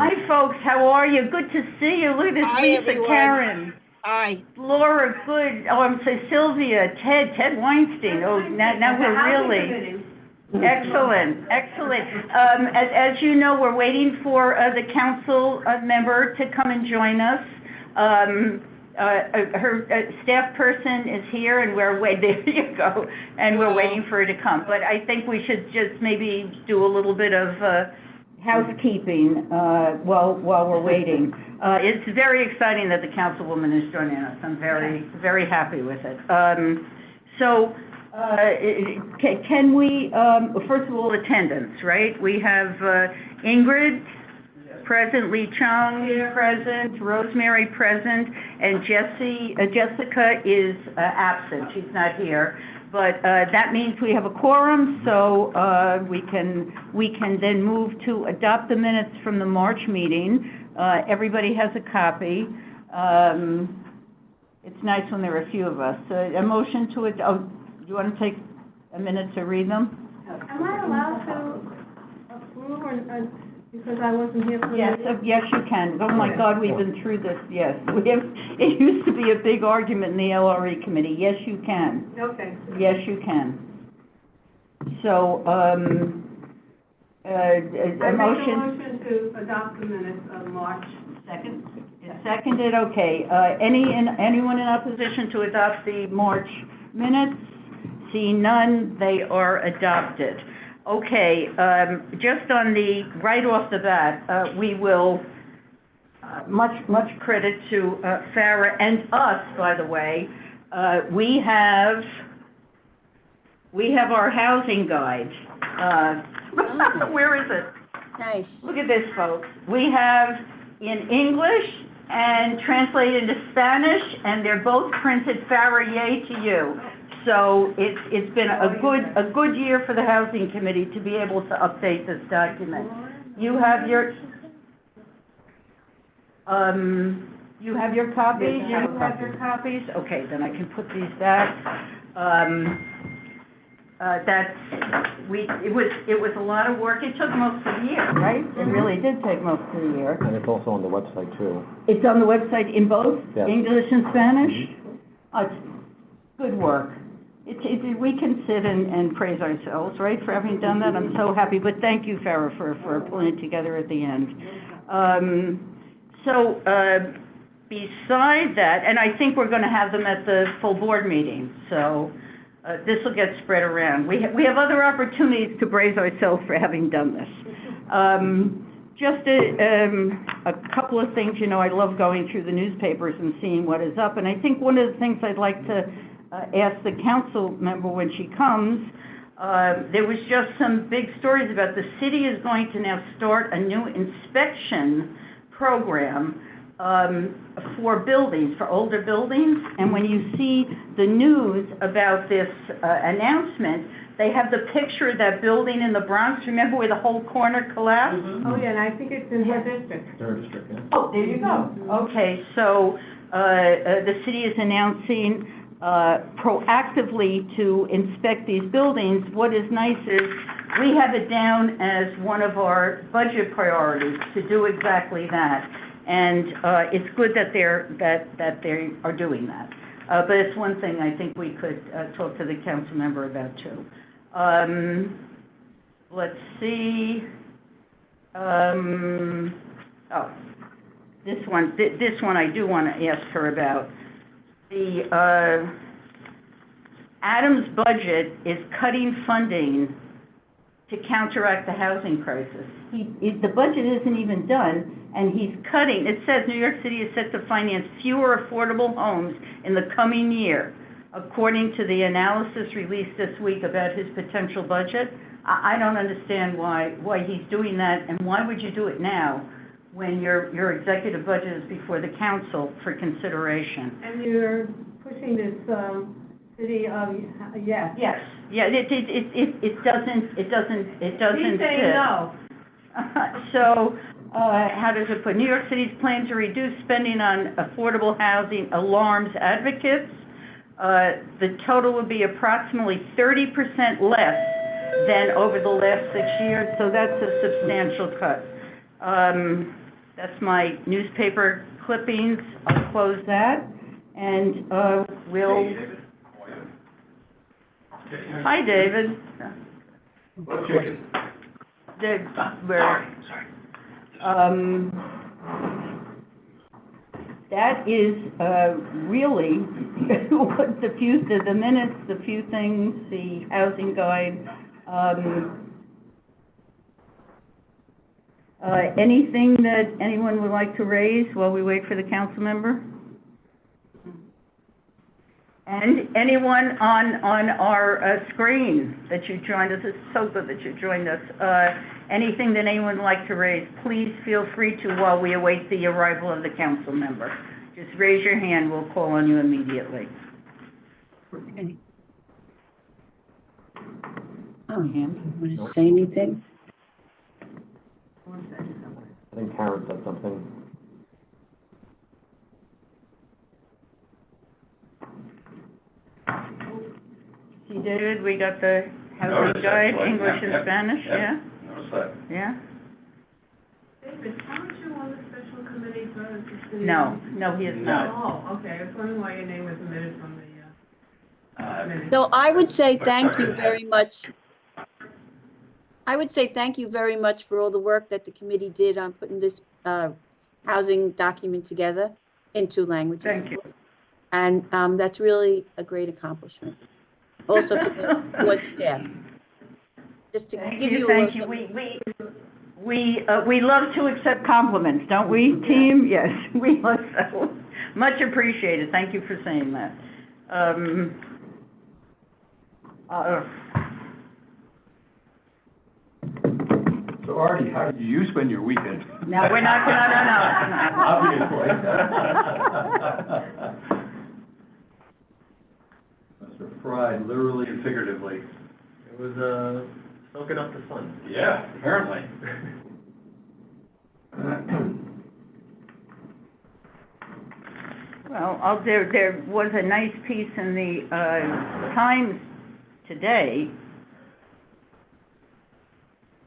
Hi, folks. How are you? Good to see you. Look at this, Hi, Lisa, everyone. Karen, Hi. Laura. Good. Oh, I'm sorry, Sylvia, Ted Weinstein. Oh, now we're really excellent. As you know, we're waiting for the council member to come and join us. Her staff person is here, and we're there you go, and we're waiting for her to come. But I think we should just maybe do a little bit of housekeeping while we're waiting. It's very exciting that the councilwoman is joining us. I'm very happy with it. Can we first of all, attendance, right? We have Ingrid present, Lee Chung present, Rosemary present, and Jessica is absent. She's not here. But that means we have a quorum, so we can then move to adopt the minutes from the March meeting. Everybody has a copy. It's nice when there are a few of us. A motion to adopt. Do you want to take a minute to read them? Am I allowed to approve or because I wasn't here for the meeting? Yes, you can. Oh my God, we've been through this. Yes, it used to be a big argument in the LRE committee. Yes, you can. Okay. Yes, you can. So, a motion. I make a motion to adopt the minutes of March. Second? Seconded, okay. Anyone in opposition to adopt the March minutes? Seeing none, they are adopted. Okay, just on right off the bat, we will, much credit to Farah and us, by the way. We have our housing guide. Where is it? Nice. Look at this, folks. We have in English and translated into Spanish, and they're both printed. Farah, yay to you. So it's been a good year for the Housing Committee to be able to update this document. You have your copies? You have your copies? Okay, then I can put these back. It was a lot of work. It took most of the year, right? It really did take most of the year. And it's also on the website too. It's on the website in both? Yes. English and Spanish? It's good work. We can sit and praise ourselves, right, for having done that. I'm so happy, but thank you, Farah, for pulling it together at the end. Beside that, and I think we're going to have them at the full board meeting, so this will get spread around. We have other opportunities to praise ourselves for having done this. Just a couple of things, you know, I love going through the newspapers and seeing what is up, and I think one of the things I'd like to ask the council member when she comes, there was just some big stories about the city is going to now start a new inspection program for buildings, for older buildings. And when you see the news about this announcement, they have the picture of that building in the Bronx. Remember where the whole corner collapsed? Mm-hmm. Oh, yeah, and I think it's in her district. Third district, yeah. Oh, there you go. Okay, so the city is announcing proactively to inspect these buildings. What is nice is we have it down as one of our budget priorities to do exactly that, and it's good that they are doing that. But it's one thing I think we could talk to the council member about too. Let's see. This one I do want to ask her about. The Adams budget is cutting funding to counteract the housing crisis. The budget isn't even done, and he's cutting. It says New York City is set to finance fewer affordable homes in the coming year, according to the analysis released this week about his potential budget. I don't understand why he's doing that, and why would you do it now when your executive budget is before the council for consideration? And you're pushing this city of, yes. Yes, yeah, it doesn't He's saying fit. no. So, how does it put? New York City's plan to reduce spending on affordable housing alarms advocates. The total would be approximately 30% less than over the last 6 years, so that's a substantial cut. That's my newspaper clippings. I'll close that, and, we'll... Hi, David. Of course. That is, really, what the minutes, the few things, the housing guide, anything that anyone would like to raise while we wait for the council member? And anyone on our screen that you joined us, it's so good that you joined us. Anything that anyone would like to raise, please feel free to while we await the arrival of the council member. Just raise your hand, we'll call on you immediately. Okay. Oh, want to say anything? I think Karen said something. See, David, we got the housing guide, English and Spanish, yeah? Notice that. Yeah? David, aren't you on the special committee for the city? No, he is not. Oh, okay, I was wondering why your name was omitted from the, minutes. So I would say thank you very much. I would say thank you very much for all the work that the committee did on putting this housing document together in 2 languages. Thank you. And that's really a great accomplishment. Also to the board staff. Just to give you a little Thank you. something. We love to accept compliments, don't we, team? Yes, we love so. Much appreciated. Thank you for saying that. So Artie, how did you spend your weekend? No, we're not, no. Obviously. Mr. Fry, literally and figuratively. It was, soaking up the sun. Yeah, apparently. Well, there was a nice piece in the, Times today.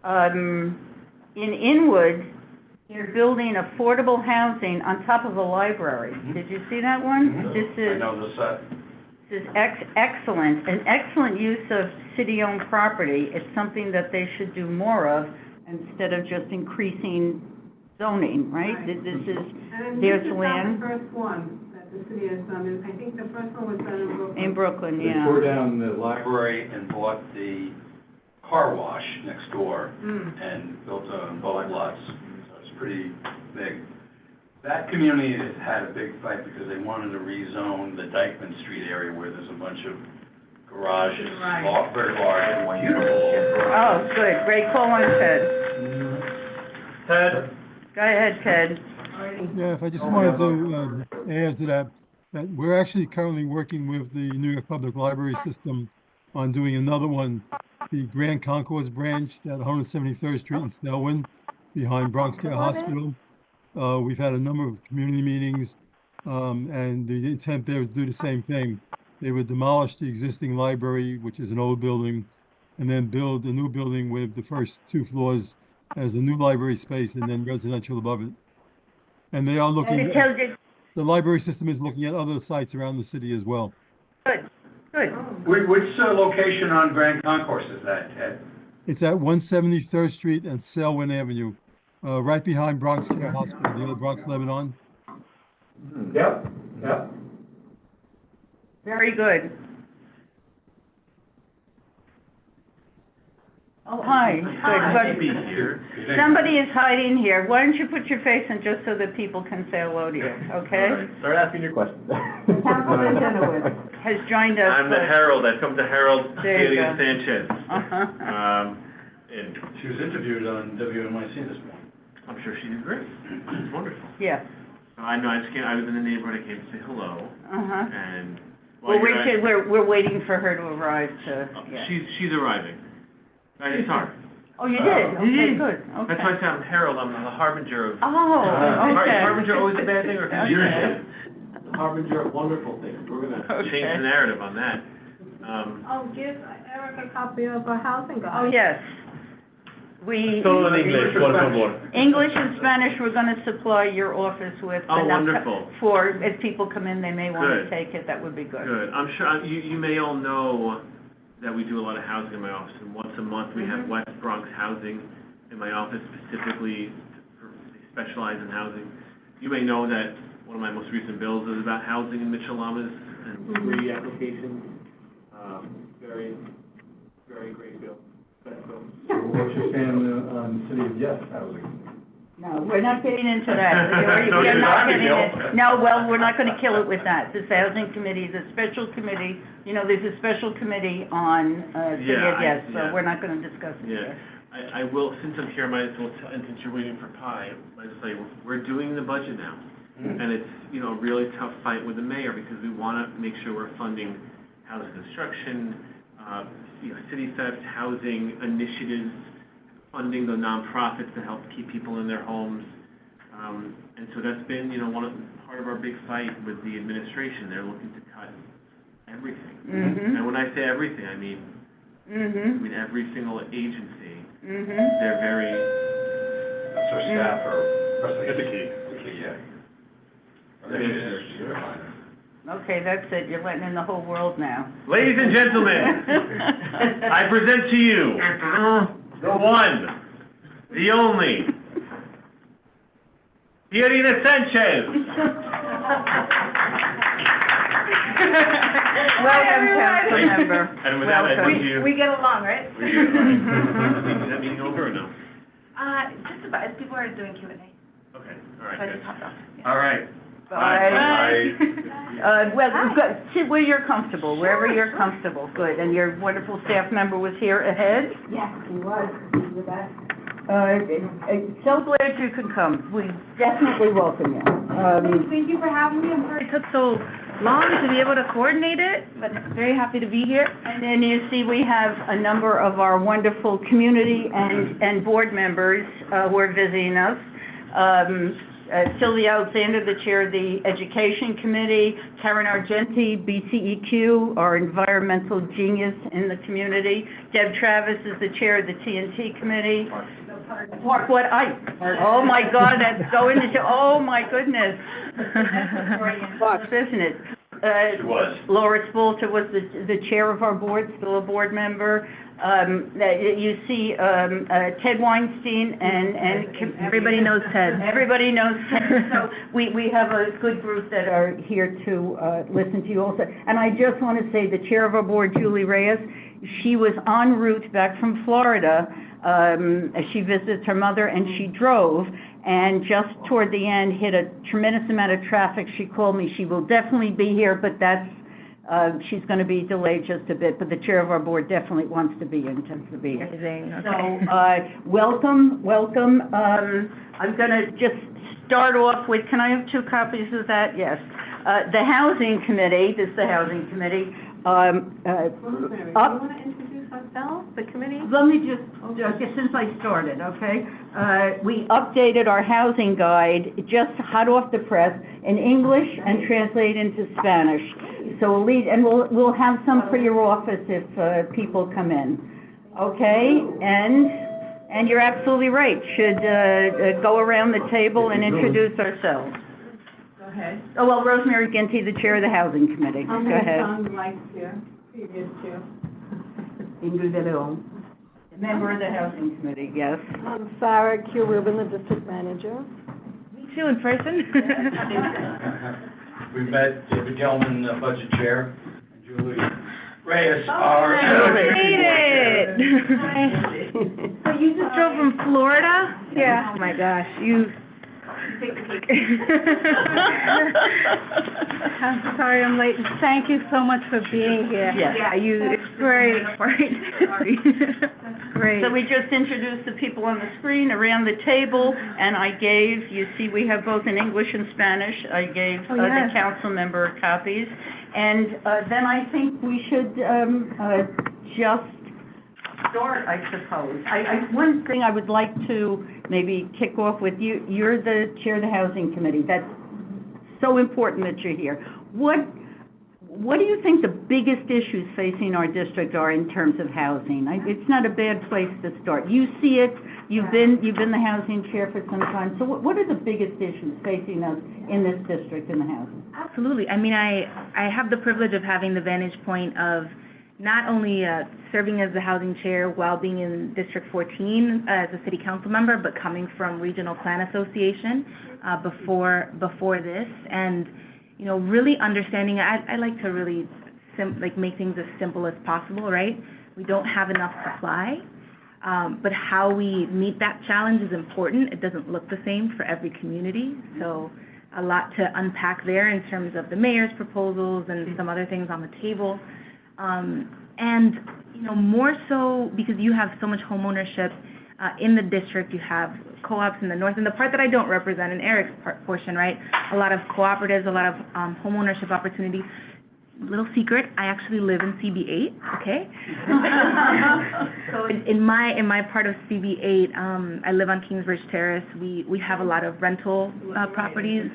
In Inwood, they're building affordable housing on top of a library. Did you see that one? This I is, know the set. this is excellent, an excellent use of city-owned property. It's something that they should do more of instead of just increasing zoning, right? Right. This is, And there's this is land. not the first one that the city has done. I think the first one was done in Brooklyn. In Brooklyn, They yeah. tore down the library and bought the car wash next door and built boat lots. So it's pretty big. That community has had a big fight because they wanted to rezone the Dykeman Street area where there's a bunch of garages, Right. very large and beautiful. Oh, good, great call on Ted. Ted? Go ahead, Ted. Yeah, if I just wanted to add to that we're actually currently working with the New York Public Library System on doing another one, the Grand Concourse branch at 173rd Street in Selwyn, behind Bronx Care Hospital. We've had a number of community meetings, and the intent there is to do the same thing. They would demolish the existing library, which is an old building, and then build a new building with the first 2 floors as a new library space and then residential above it. And they are looking, the library system is looking at other sites around the city as well. Good. Which location on Grand Concourse is that, Ted? It's at 173rd Street and Selwyn Avenue, right behind Bronx Care Hospital, the old Bronx Lebanon. Yep. Very good. Oh, hi. Good. here. Somebody is hiding here. Why don't you put your face in just so that people can say hello to you, okay? All right, start asking your questions. Councilman Dunaway has joined us. I'm the Herald, I've come to Herald There you Celia go. Sanchez. Uh-huh. And She was interviewed on WNYC this morning. I'm sure she did great. It's wonderful. Yeah, So I know, I was in the neighborhood, I came to say hello, uh-huh. and. Well, while you're at- we're waiting for her to arrive to, yeah. She's arriving. I just saw her. Oh, you did? Okay, good, okay. That's why I said I'm Herald, I'm the harbinger of. Oh, okay. Is harbinger always a bad thing, or Okay. conspiracy? Harbinger of wonderful things. We're gonna change Okay. the narrative on that. I'll give Eric a copy of our housing guide. Oh, yes. We, Solo en inglés, por favor. English and Spanish, we're gonna supply your office with. Oh, enough wonderful. For, if people come in, they may wanna Good. take it, that would be good. Good. I'm sure, you may all know that we do a lot of housing in my office, and once a month we have West Bronx Housing in my office specifically they specialize in housing. You may know that one of my most recent bills is about housing in Mitchell-Lamas and 3 applications. Very, very great bill. Best bill. What's your stand on City of Yes housing? No, we're not getting into that. We So are you're not not getting gonna it. No, well, we're not gonna kill it with that. This housing committee is a special committee, you know, there's a special committee on, City of Yes, so Yeah. we're not gonna discuss it Yeah. here. I will, since I'm here, I might as well tell, and since you're waiting for pie, I might as well say, we're doing the budget now. And it's, you know, a really tough fight with the mayor because we wanna make sure we're funding housing construction, you know, city theft, housing initiatives, funding the nonprofits to help keep people in their homes. And so that's been, you know, part of our big fight with the administration. They're looking to cut everything. And when I say everything, I mean every single agency. They're very, That's our staff or. Get the key. Yeah. Okay, that's it, you're letting in the whole world now. ladies and gentlemen, I present to you the one, the only, Fiorina Sanchez. Welcome, council member. And with that, I Welcome. thank you. We get along, right? We do, right. Is that meeting over or no? Just about, people are doing Q&A. Okay, all right, So I good. just hopped off. All right. Bye. Well, good, sit where you're comfortable, wherever you're comfortable, good. And your wonderful staff member was here ahead? Yes, he was. You're back. So glad you could come. We definitely welcome you. Thank you for having me. I'm sorry it took so long to be able to coordinate it, but very happy to be here. And then you see, we have a number of our wonderful community and board members who are visiting us. Sylvia Alexander, the chair of the Education Committee, Karen Argenti, BCEQ, our environmental genius in the community. Deb Travis is the chair of the TNT Committee. Park, what, oh my God, that's going into, oh my goodness. Isn't it? It was. Laura Spolter was the chair of our board, still a board member. You see, Ted Weinstein and. Everybody knows Ted. Everybody knows Ted. So we have a good group that are here to, listen to you also. And I just want to say, the chair of our board, Julie Reyes, she was en route back from Florida. She visits her mother and she drove. And just toward the end, hit a tremendous amount of traffic. She called me. She will definitely be here, but that's, she's going to be delayed just a bit. But the chair of our board definitely wants to be here, intends to be here. Amazing, So, welcome, welcome. I'm going to just start off with, can I have 2 copies of that? Yes. The Housing Committee, this is the Housing Committee. Rosemary, do you want to introduce ourselves, the committee? Let me just, since I started, okay? We updated our housing guide, just hot off the press, in English and translated into Spanish. So we'll have some for your office if people come in, okay? And you're absolutely right, should go around the table and introduce ourselves. Go ahead. Oh, well, Rosemary Ginty, the chair of the Housing Committee, go ahead. I'm vice chair, previous chair. Ingrid De Leon. Member of the Housing Committee, yes. I'm Sarah Q. Rubin, the district manager. Meet you in person. We met David Gelman, budget chair, and Julie Reyes, our. Made it! So you just drove from Florida? Yeah. Oh my gosh, I'm sorry I'm late. Thank you so much for being here. Yes. Yeah, it's great. Great. So we just introduced the people on the screen around the table, and I gave, you see, we have both in English and Spanish. I gave the council member copies. And then I think we should just start, I suppose. One thing I would like to maybe kick off with, you're the chair of the Housing Committee. That's so important that you're here. What do you think the biggest issues facing our district are in terms of housing? It's not a bad place to start. You see it, You've been the housing chair for some time, so what are the biggest issues facing us in this district in the housing? Absolutely. I mean, I have the privilege of having the vantage point of not only serving as the housing chair while being in District 14 as a city council member, but coming from Regional Plan Association before this, and you know, really understanding. I like to really make things as simple as possible, right? We don't have enough supply, but how we meet that challenge is important. It doesn't look the same for every community, so a lot to unpack there in terms of the mayor's proposals and some other things on the table. And, you know, more so because you have so much homeownership in the district, you have co-ops in the north, and the part that I don't represent in Eric's portion, right? A lot of cooperatives, a lot of homeownership opportunities. Little secret, I actually live in CB8, okay? So in my part of CB8, I live on Kingsbridge Terrace. We have a lot of rental properties,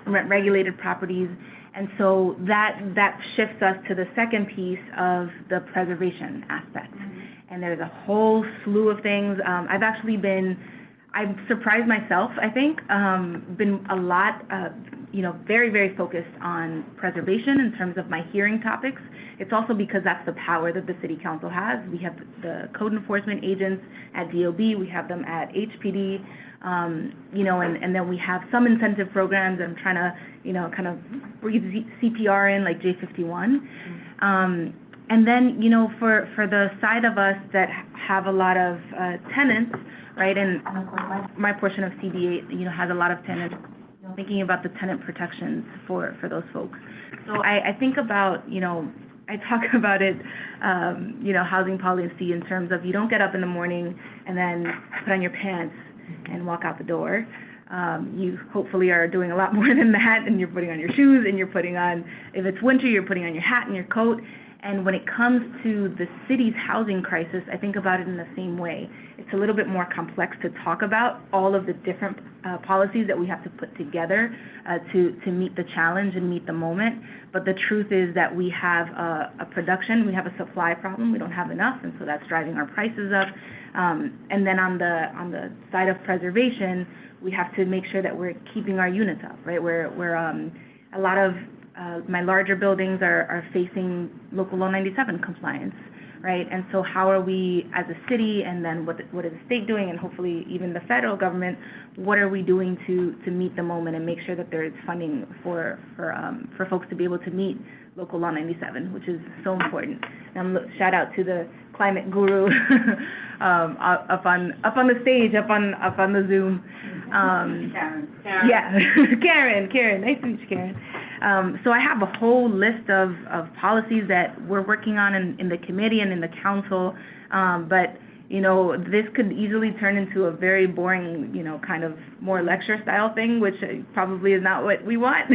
rent-regulated properties. And so that shifts us to the second piece of the preservation aspect. And there's a whole slew of things. I've surprised myself, I think, been a lot, you know, very, very focused on preservation in terms of my hearing topics. It's also because that's the power that the city council has. We have the code enforcement agents at DOB, we have them at HPD, you know, and then we have some incentive programs. I'm trying to, you know, kind of breathe CPR in, like J51. And then, you know, for the side of us that have a lot of tenants, right, and of course my portion of CB8, you know, has a lot of tenants, you know, thinking about the tenant protections for those folks. So I think about, you know, I talk about it, you know, housing policy in terms of you don't get up in the morning and then put on your pants and walk out the door. You hopefully are doing a lot more than that, and you're putting on your shoes, and you're putting on, if it's winter, you're putting on your hat and your coat. And when it comes to the city's housing crisis, I think about it in the same way. It's a little bit more complex to talk about all of the different policies that we have to put together to meet the challenge and meet the moment. But the truth is that we have a production, we have a supply problem, we don't have enough, and so that's driving our prices up. And then on the side of preservation, we have to make sure that we're keeping our units up, right? We're a lot of my larger buildings are facing local law 97 compliance, right? And so how are we as a city, and then what is the state doing, and hopefully even the federal government, what are we doing to meet the moment and make sure that there is funding for folks to be able to meet local law 97, which is so important. And shout out to the climate guru up on the stage, up on the Zoom. Karen. Yeah, Karen, nice to meet you, Karen. So I have a whole list of policies that we're working on in the committee and in the council, but you know, this could easily turn into a very boring, you know, kind of more lecture style thing, which probably is not what we want.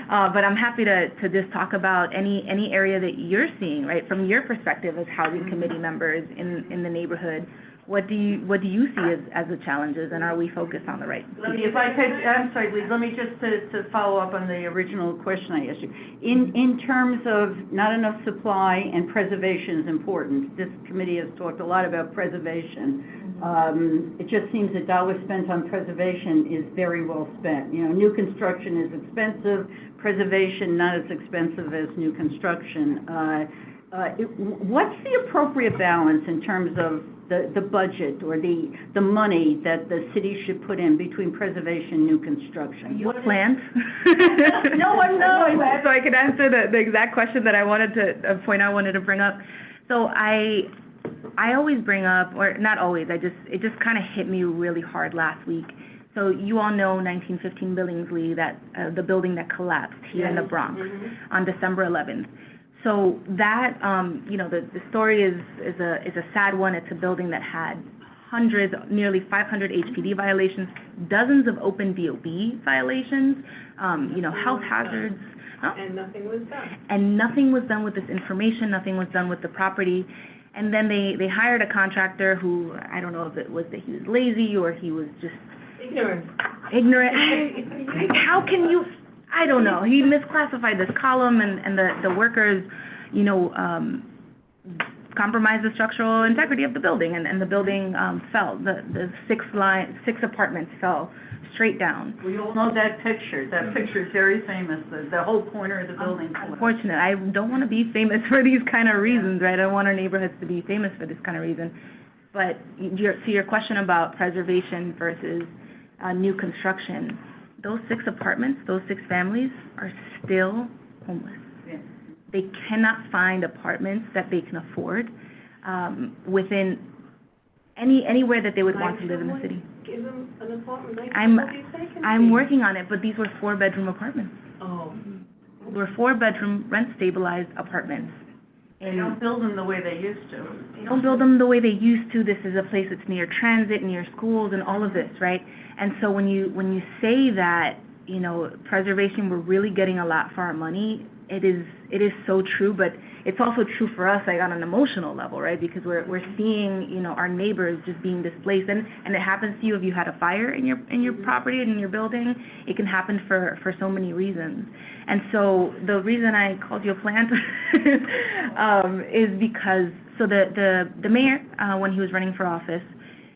But I'm happy to just talk about any area that you're seeing, right, from your perspective as housing committee members in the neighborhood. What do you see as the challenges, and are we focused on the right? If I could, I'm sorry, Liz, let me just to follow up on the original question I asked you. In terms of not enough supply and preservation is important. This committee has talked a lot about preservation. It just seems that dollars spent on preservation is very well spent. You know, new construction is expensive, preservation not as expensive as new construction. What's the appropriate balance in terms of the budget or the money that the city should put in between preservation and new construction? You have plans? No one knows. So I could answer the exact question that I wanted to, a point I wanted to bring up. So I always bring up, or not always, it just kind of hit me really hard last week. So you all know 1915 Billingsley, that the building that collapsed here in the Bronx on December 11th. So that, you know, the story is a sad one. It's a building that had hundreds, nearly 500 HPD violations, dozens of open VOB violations, you know, health hazards. And nothing was done. And nothing was done with this information, nothing was done with the property. And then they hired a contractor who, I don't know if it was that he was lazy or he was just Ignorant. How can you, I don't know. He misclassified this column, and the workers, you know, compromised the structural integrity of the building, and the building, fell. The six apartments fell straight down. We all know that picture. That picture is very famous, the whole corner of the building. Unfortunate. I don't want to be famous for these kind of reasons, right? I don't want our neighborhoods to be famous for this kind of reason. But to your question about preservation versus new construction, those 6 apartments, those 6 families are still homeless. Yeah. They cannot find apartments that they can afford within anywhere that they would want to live in the city. Give them an apartment, like, I'm working on it, but these were 4-bedroom apartments. Oh. They were 4-bedroom, rent-stabilized apartments. They don't build them the way they used to. They don't build them the way they used to. This is a place that's near transit, near schools, and all of this, right? And so when you say that, you know, preservation, we're really getting a lot for our money, it is so true, but it's also true for us, like, on an emotional level, right? Because we're seeing, you know, our neighbors just being displaced, and it happens to you if you had a fire in your property and in your building. It can happen for so many reasons. And so the reason I called you a plant is because, so the mayor, when he was running for office,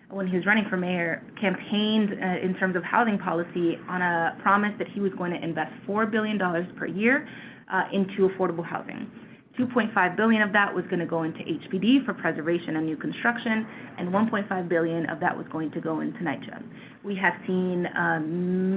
when he was running for mayor, campaigned in terms of housing policy on a promise that he was going to invest $4 billion per year into affordable housing. $2.5 billion of that was going to go into HPD for preservation and new construction, and $1.5 billion of that was going to go into NYCHA. We have seen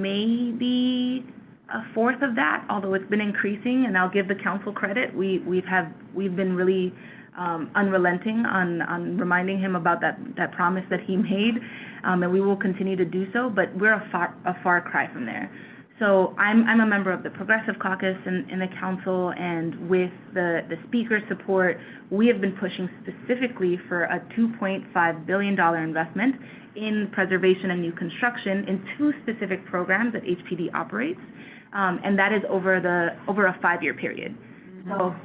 maybe a fourth of that, although it's been increasing, and I'll give the council credit. We've been really unrelenting on reminding him about that promise that he made, and we will continue to do so. But we're a far cry from there. So I'm a member of the Progressive Caucus in the council, and with the speaker's support, we have been pushing specifically for a $2.5 billion investment in preservation and new construction in 2 specific programs that HPD operates, and that is over a 5-year period. So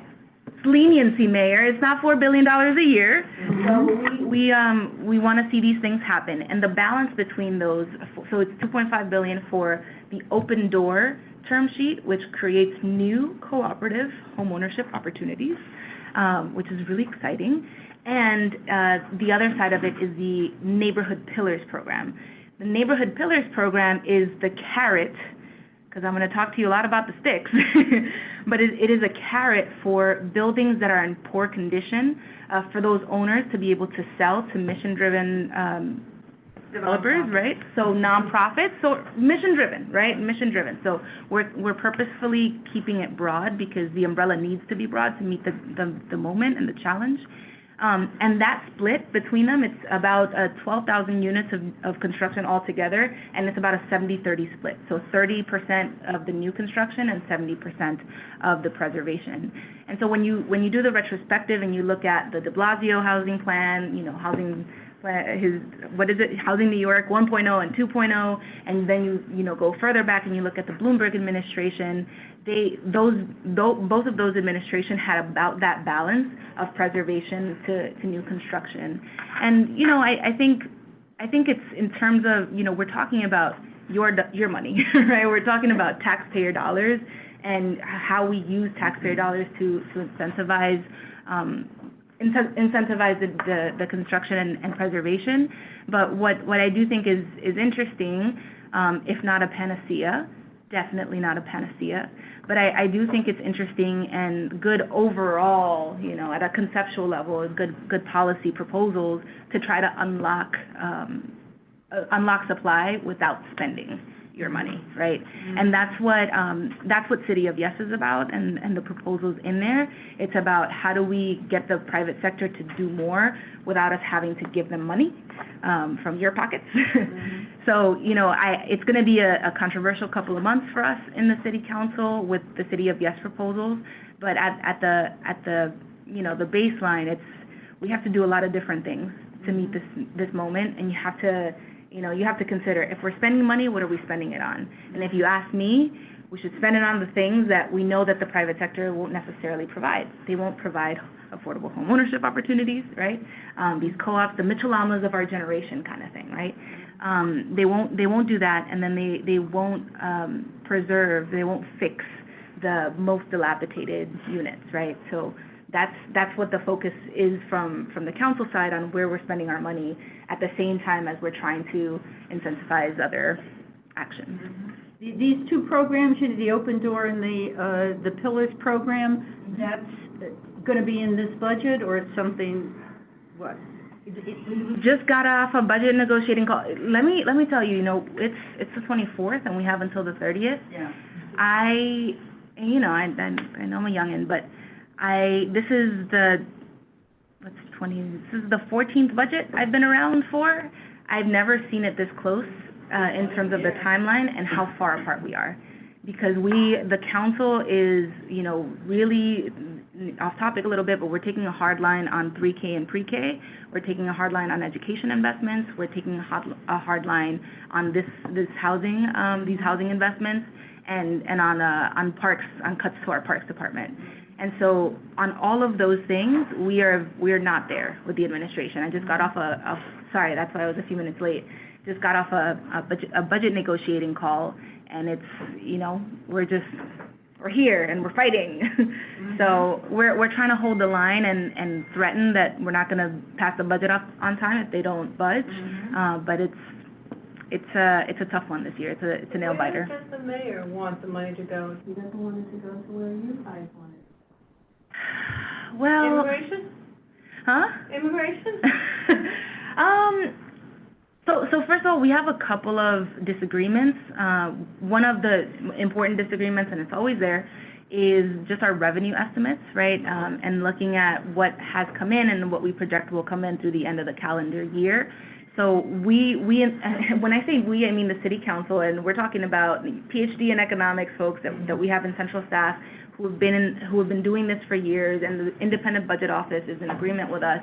leniency, Mayor. It's not $4 billion a year. So we want to see these things happen, and the balance between those. So it's $2.5 billion for the Open Door term sheet, which creates new cooperative homeownership opportunities, which is really exciting. And the other side of it is the Neighborhood Pillars program. The Neighborhood Pillars program is the carrot, because I'm going to talk to you a lot about the sticks, but it is a carrot for buildings that are in poor condition, for those owners to be able to sell to mission-driven developers, right? So nonprofits, so mission-driven, right? Mission-driven. So we're purposefully keeping it broad because the umbrella needs to be broad to meet the moment and the challenge. And that split between them, it's about 12,000 units of construction altogether, and it's about a 70-30 split. So 30% of the new construction and 70% of the preservation. And so when you do the retrospective and you look at the de Blasio housing plan, you know, housing Housing New York 1.0 and 2.0, and then you go further back and you look at the Bloomberg administration, both of those administrations had about that balance of preservation to new construction. And, you know, I think it's in terms of, you know, we're talking about your money, right? We're talking about taxpayer dollars and how we use taxpayer dollars to incentivize the construction and preservation. But what I do think is interesting, if not a panacea, definitely not a panacea, but I do think it's interesting and good overall, you know, at a conceptual level, good policy proposals to try to unlock supply without spending your money, right? Mm-hmm. And that's what City of Yes is about, and the proposals in there. It's about how do we get the private sector to do more without us having to give them money from your pockets. Mm-hmm. So, you know, it's going to be a controversial couple of months for us in the City Council with the City of Yes proposals, but at the you know, the baseline, we have to do a lot of different things to meet this moment, and you have to consider, if we're spending money, what are we spending it on? And if you ask me, we should spend it on the things that we know that the private sector won't necessarily provide. They won't provide affordable homeownership opportunities, right? These co-ops, the Mitchell-Lamas of our generation kind of thing, right? They won't do that, and then they won't they won't fix the most dilapidated units, right? So that's what the focus is from the council side on where we're spending our money at the same time as we're trying to incentivize other actions. These two programs, the Open Door and the Pillars program, that's gonna be in this budget, or it's something, what? Just got off a budget negotiating call. Let me tell you, it's the 24th and we have until the 30th. Yeah. I know I'm a youngin', but this is the 14th budget I've been around for. I've never seen it this close, in terms of the timeline and how far apart we are. Because the council is, really off topic a little bit, but we're taking a hard line on 3K and pre-K. We're taking a hard line on education investments. We're taking a hard line on this housing, these housing investments, and on parks, on cuts to our parks department. And so on all of those things, we're not there with the administration. I just got off sorry, that's why I was a few minutes late. Just got off a budget negotiating call, and it's, we're here and we're fighting. So we're trying to hold the line and threaten that we're not gonna pass the budget up on time if they don't budge. But it's a tough one this year. It's a nail biter. Where does the mayor want the money to go? He doesn't want it to go to where you guys want it. Well. Immigration? Huh? Immigration? So first of all, we have a couple of disagreements. One of the important disagreements, and it's always there, is just our revenue estimates, right? And looking at what has come in and what we project will come in through the end of the calendar year. So we when I say we, I mean the city council, and we're talking about PhD in economics folks that we have in central staff who have been doing this for years, and the independent budget office is in agreement with us.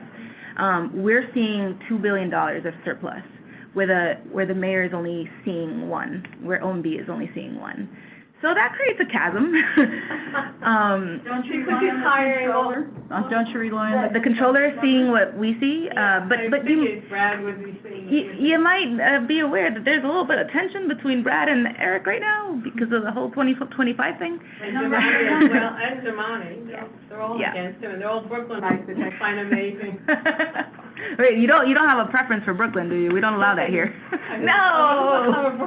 We're seeing $2 billion of surplus, where the mayor is only seeing one, where OMB is only seeing one. So that creates a chasm. Don't you rely on The controller is seeing what we see, but Brad would be saying. you might be aware that there's a little bit of tension between Brad and Eric right now because of the whole 2025 thing. And Damani as well, and Damani, they're all Yeah. against him, and they're all Brooklynites, which I find amazing. Wait, you don't have a preference for Brooklyn, do you? We don't allow that here. No.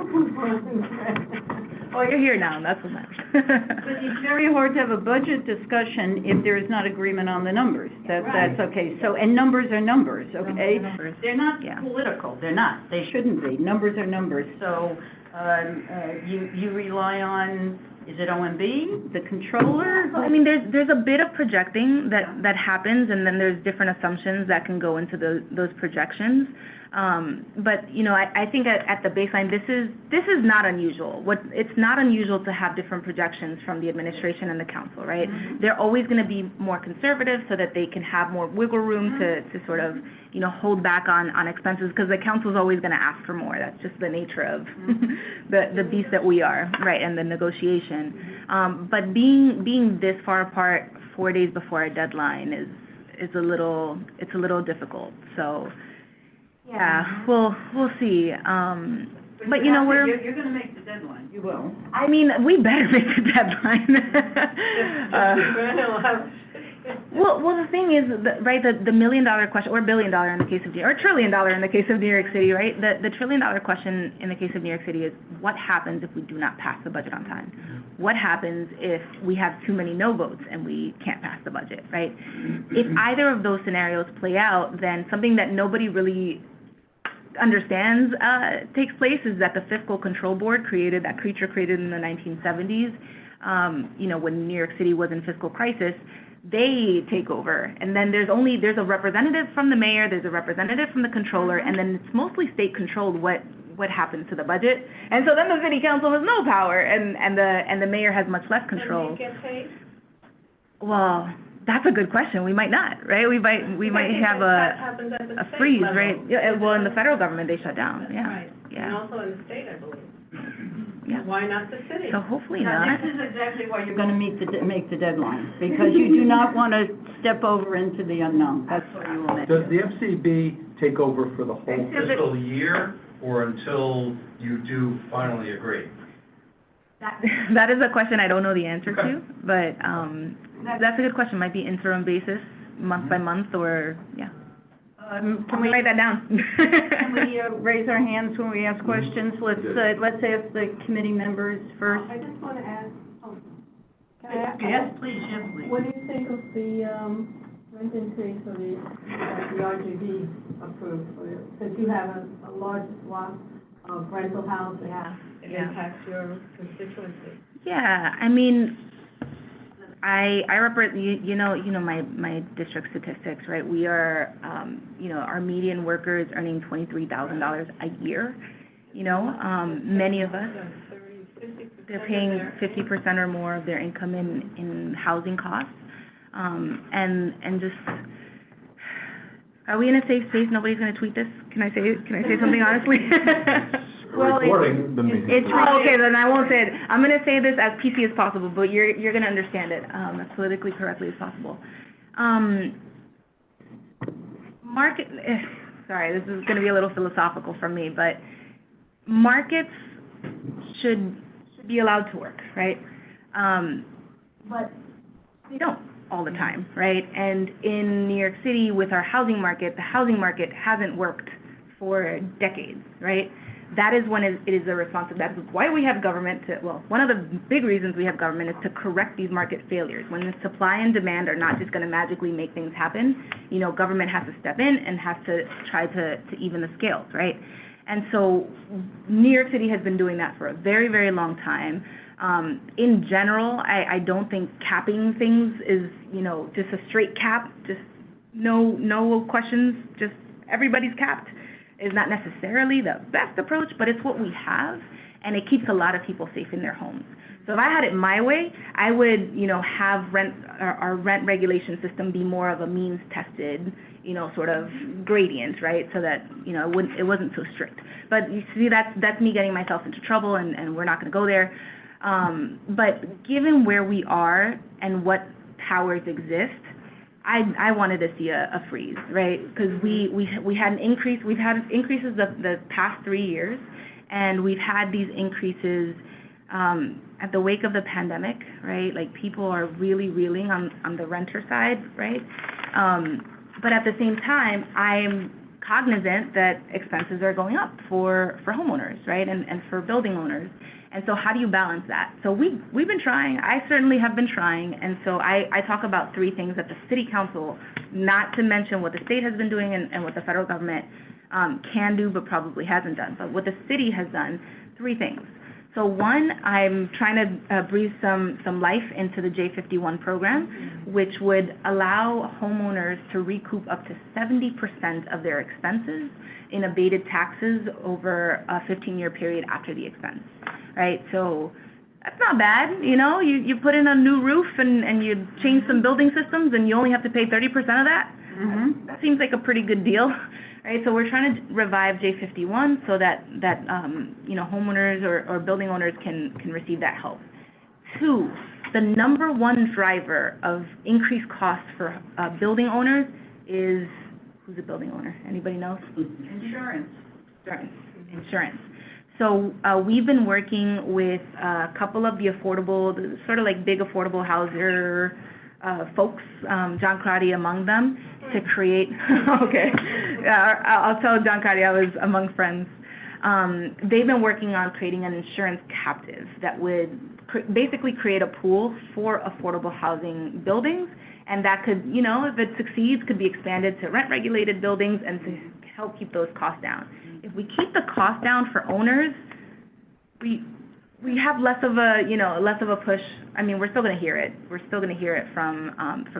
Well, you're here now, and that's what matters. It's very hard to have a budget discussion if there is not agreement on the numbers. That's okay. So, and numbers are numbers, okay? They're not political. They're not. They shouldn't be. Numbers are numbers. So, you rely on, is it OMB, the controller? I mean, there's a bit of projecting that happens, and then there's different assumptions that can go into those projections. But I think at the baseline, this is not unusual. It's not unusual to have different projections from the administration and the council, right? Mm-hmm. They're always going to be more conservative so that they can have more wiggle room to sort of hold back on expenses, because the council is always going to ask for more. That's just the nature of the beast that we are, right? And the negotiation. But being this far apart 4 days before our deadline is a little difficult. So. Yeah, we'll see. But you're going to make the deadline. You will. I mean, we better make the deadline. Well, the thing is, right? The $1 million question, or $1 billion in the case of or $1 trillion in the case of New York City, right? The $1 trillion question in the case of New York City is what happens if we do not pass the budget on time? What happens if we have too many no votes and we can't pass the budget, right? If either of those scenarios play out, then something that nobody really understands takes place is that the Fiscal Control Board created in the 1970s, when New York City was in fiscal crisis, they take over. And then there's a representative from the mayor, there's a representative from the controller, and then it's mostly state controlled what happens to the budget. And so then the city council has no power, and the mayor has much less control. And you get paid? Well, that's a good question. We might not, right? We might have a freeze, right? Yeah, well, in the federal government, they shut down, yeah. Right. Yeah. And also in the state, I believe. Yeah. Why not the city? So hopefully Now, not. this is exactly why you're going to make the deadline, because you do not want to step over into the unknown. That's what you will make. Does the FCB take over for the whole Fiscal year, or until you do finally agree? That is a question I don't know the answer to, but That's a good question. Might be interim basis, month by month, or, yeah. Can we Write that down? Can we raise our hands when we ask questions? Let's ask the committee members first. I just want to ask, can I ask? Yes, please, yes, please. What do you think of the, rent increase or the RGB approved for you? Since you have a large swath of rental housing, it impacts your constituency. Yeah, I mean, I represent, you know my district statistics, right? We are, our median worker is earning $23,000 a year, many of us, 50% they're paying 50% or more of their income in housing costs. And just, are we in a safe space? Nobody's gonna tweet this? Can I say something honestly? Well, Recording the meeting. okay, then I won't say it. I'm gonna say this as PC as possible, but you're gonna understand it, as politically correctly as possible. Sorry, this is gonna be a little philosophical from me, but markets should be allowed to work, right? But they don't all the time, right? And in New York City, with our housing market, the housing market hasn't worked for decades, right? That is when it is a responsibility. That's why we have government one of the big reasons we have government is to correct these market failures. When the supply and demand are not just gonna magically make things happen, government has to step in and has to try to even the scales, right? And so New York City has been doing that for a very, very long time. In general, I don't think capping things is, just a straight cap, just no questions, just everybody's capped, is not necessarily the best approach, but it's what we have, and it keeps a lot of people safe in their homes. So if I had it my way, I would, have our rent regulation system be more of a means-tested, sort of gradient, right? So that, it wasn't so strict. But you see, that's me getting myself into trouble, and we're not gonna go there. But given where we are and what powers exist, I wanted to see a freeze, right? Because we had an increase, we've had increases the past 3 years, and we've had these increases at the wake of the pandemic, right? Like, people are really reeling on the renter side, right? But at the same time, I'm cognizant that expenses are going up for homeowners, right? And for building owners. And so how do you balance that? So we've been trying. I certainly have been trying. And so I talk about 3 things that the city council, not to mention what the state has been doing and what the federal government can do but probably hasn't done. But what the city has done, 3 things. So one, I'm trying to breathe some life into the J51 program, which would allow homeowners to recoup up to 70% of their expenses in abated taxes over a 15-year period after the expense, right? So that's not bad, you put in a new roof and you change some building systems and you only have to pay 30% of that. Mm-hmm. That seems like a pretty good deal. Right, so we're trying to revive J51 so that homeowners or building owners can receive that help. 2, the number 1 driver of increased costs for building owners is, who's a building owner? Anybody knows? Insurance. Insurance. So we've been working with a couple of the sort of like big affordable houser folks, John Crotty among them, to create, okay, I'll tell John Crotty I was among friends. They've been working on creating an insurance captive that would basically create a pool for affordable housing buildings, and that could, if it succeeds, could be expanded to rent-regulated buildings and to help keep those costs down. If we keep the cost down for owners, we have less of a push. I mean, we're still going to hear it. We're still going to hear it from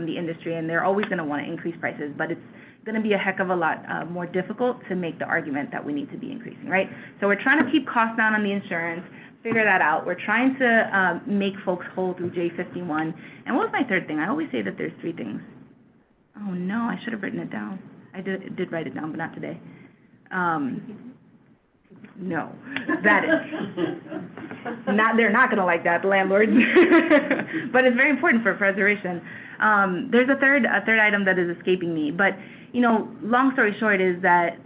the industry, and they're always going to want to increase prices, but it's going to be a heck of a lot more difficult to make the argument that we need to be increasing, right? So we're trying to keep costs down on the insurance, figure that out. We're trying to make folks whole through J51. And what was my 3rd thing? I always say that there's 3 things. Oh, no, I should have written it down. I did write it down, but not today. No, that is they're not going to like that, the landlords. But it's very important for preservation. There's a third item that is escaping me, but long story short is that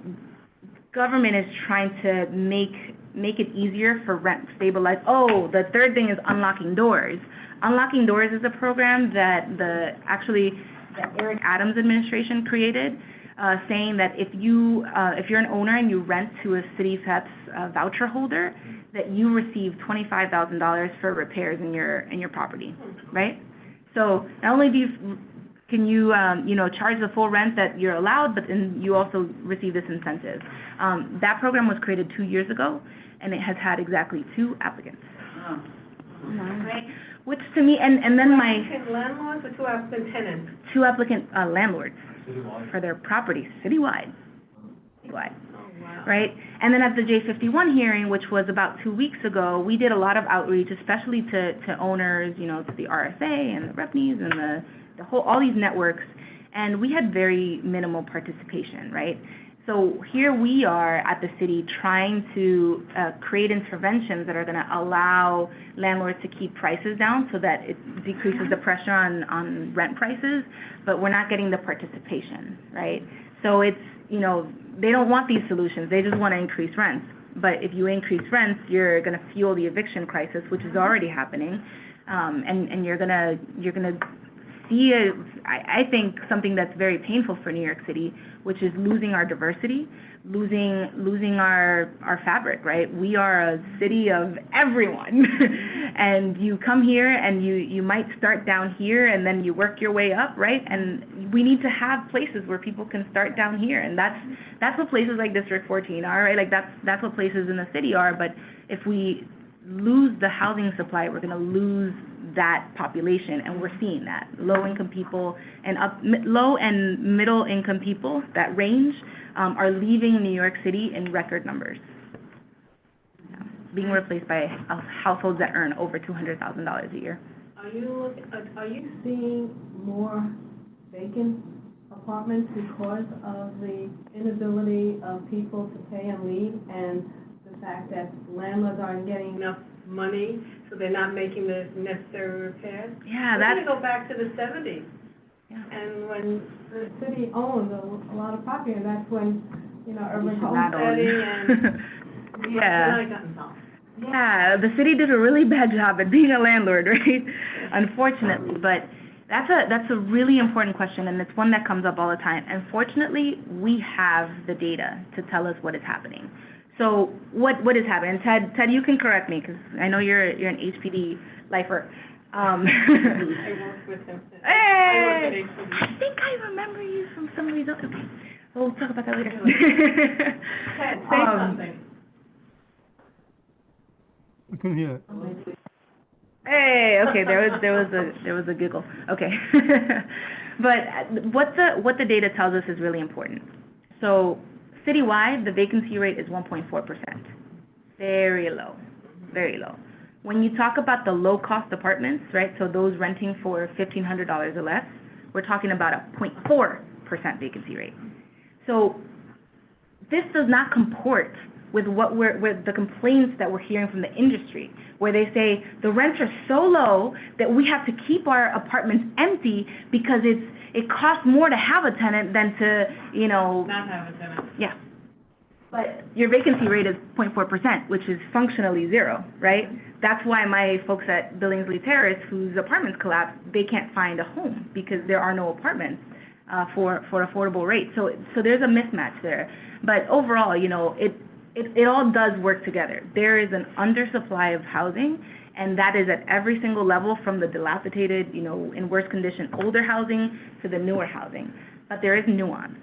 government is trying to make make it easier for rent stabilize. Oh, the third thing is unlocking doors. Unlocking Doors is a program that the Eric Adams administration created, saying that if you're an owner and you rent to a City Pets voucher holder, that you receive $25,000 for repairs in your property, right? So not only can you charge the full rent that you're allowed, but then you also receive this incentive. That program was created 2 years ago, and it has had exactly 2 applicants. Oh. Right? Which to me, and then my... 2 applicant landlords or 2 applicant tenants? 2 applicant landlords for their property, citywide. Oh, wow. Right? And then at the J51 hearing, which was about 2 weeks ago, we did a lot of outreach, especially to owners, to the RSA and the REPNIs and all these networks, and we had very minimal participation, right? So here we are at the city trying to create interventions that are going to allow landlords to keep prices down so that it decreases the pressure on rent prices, but we're not getting the participation, right? So it's, they don't want these solutions, they just want to increase rents. But if you increase rents, you're going to fuel the eviction crisis, which is already happening, and you're gonna see, I think, something that's very painful for New York City, which is losing our diversity, losing our fabric, right? We are a city of everyone. And you come here and you might start down here and then you work your way up, right? And we need to have places where people can start down here. And that's what places like District 14 are, right? Like that's what places in the city are. But if we lose the housing supply, we're going to lose that population, and we're seeing that. Low-income people and low and middle-income people, that range, are leaving New York City in record numbers, being replaced by households that earn over $200,000 a year. Are you seeing more vacant apartments because of the inability of people to pay and leave, and the fact that landlords aren't getting enough money, so they're not making the necessary repairs? Yeah, We're that's... going to go back to the 70s. Yeah. And when the city owned a lot of property, and that's when, urban Not homesteading and... Yeah. Really got involved. Yeah, the city did a really bad job at being a landlord, right? Unfortunately, but that's a really important question, and it's one that comes up all the time. Unfortunately, we have the data to tell us what is happening. So what is happening? Ted, you can correct me, because I know you're an HPD lifer. I worked with him. Hey! I work at HPD. I think I remember you from some results. Okay, we'll talk about that later. Ted, say something. I couldn't hear it. Hey, okay, there was a giggle. Okay. But what the data tells us is really important. So citywide, the vacancy rate is 1.4%. Very low, very low. When you talk about the low-cost apartments, right, so those renting for $1,500 or less, we're talking about a 0.4% vacancy rate. So this does not comport with with the complaints that we're hearing from the industry, where they say the rents are so low that we have to keep our apartments empty because it costs more to have a tenant than to, Not have a tenant. Yeah. But your vacancy rate is 0.4%, which is functionally zero, right? That's why my folks at Billingsley Terrace, whose apartments collapsed, they can't find a home because there are no apartments for affordable rates. So there's a mismatch there. But overall, it all does work together. There is an undersupply of housing, and that is at every single level, from the dilapidated, in worse condition, older housing to the newer housing. But there is nuance.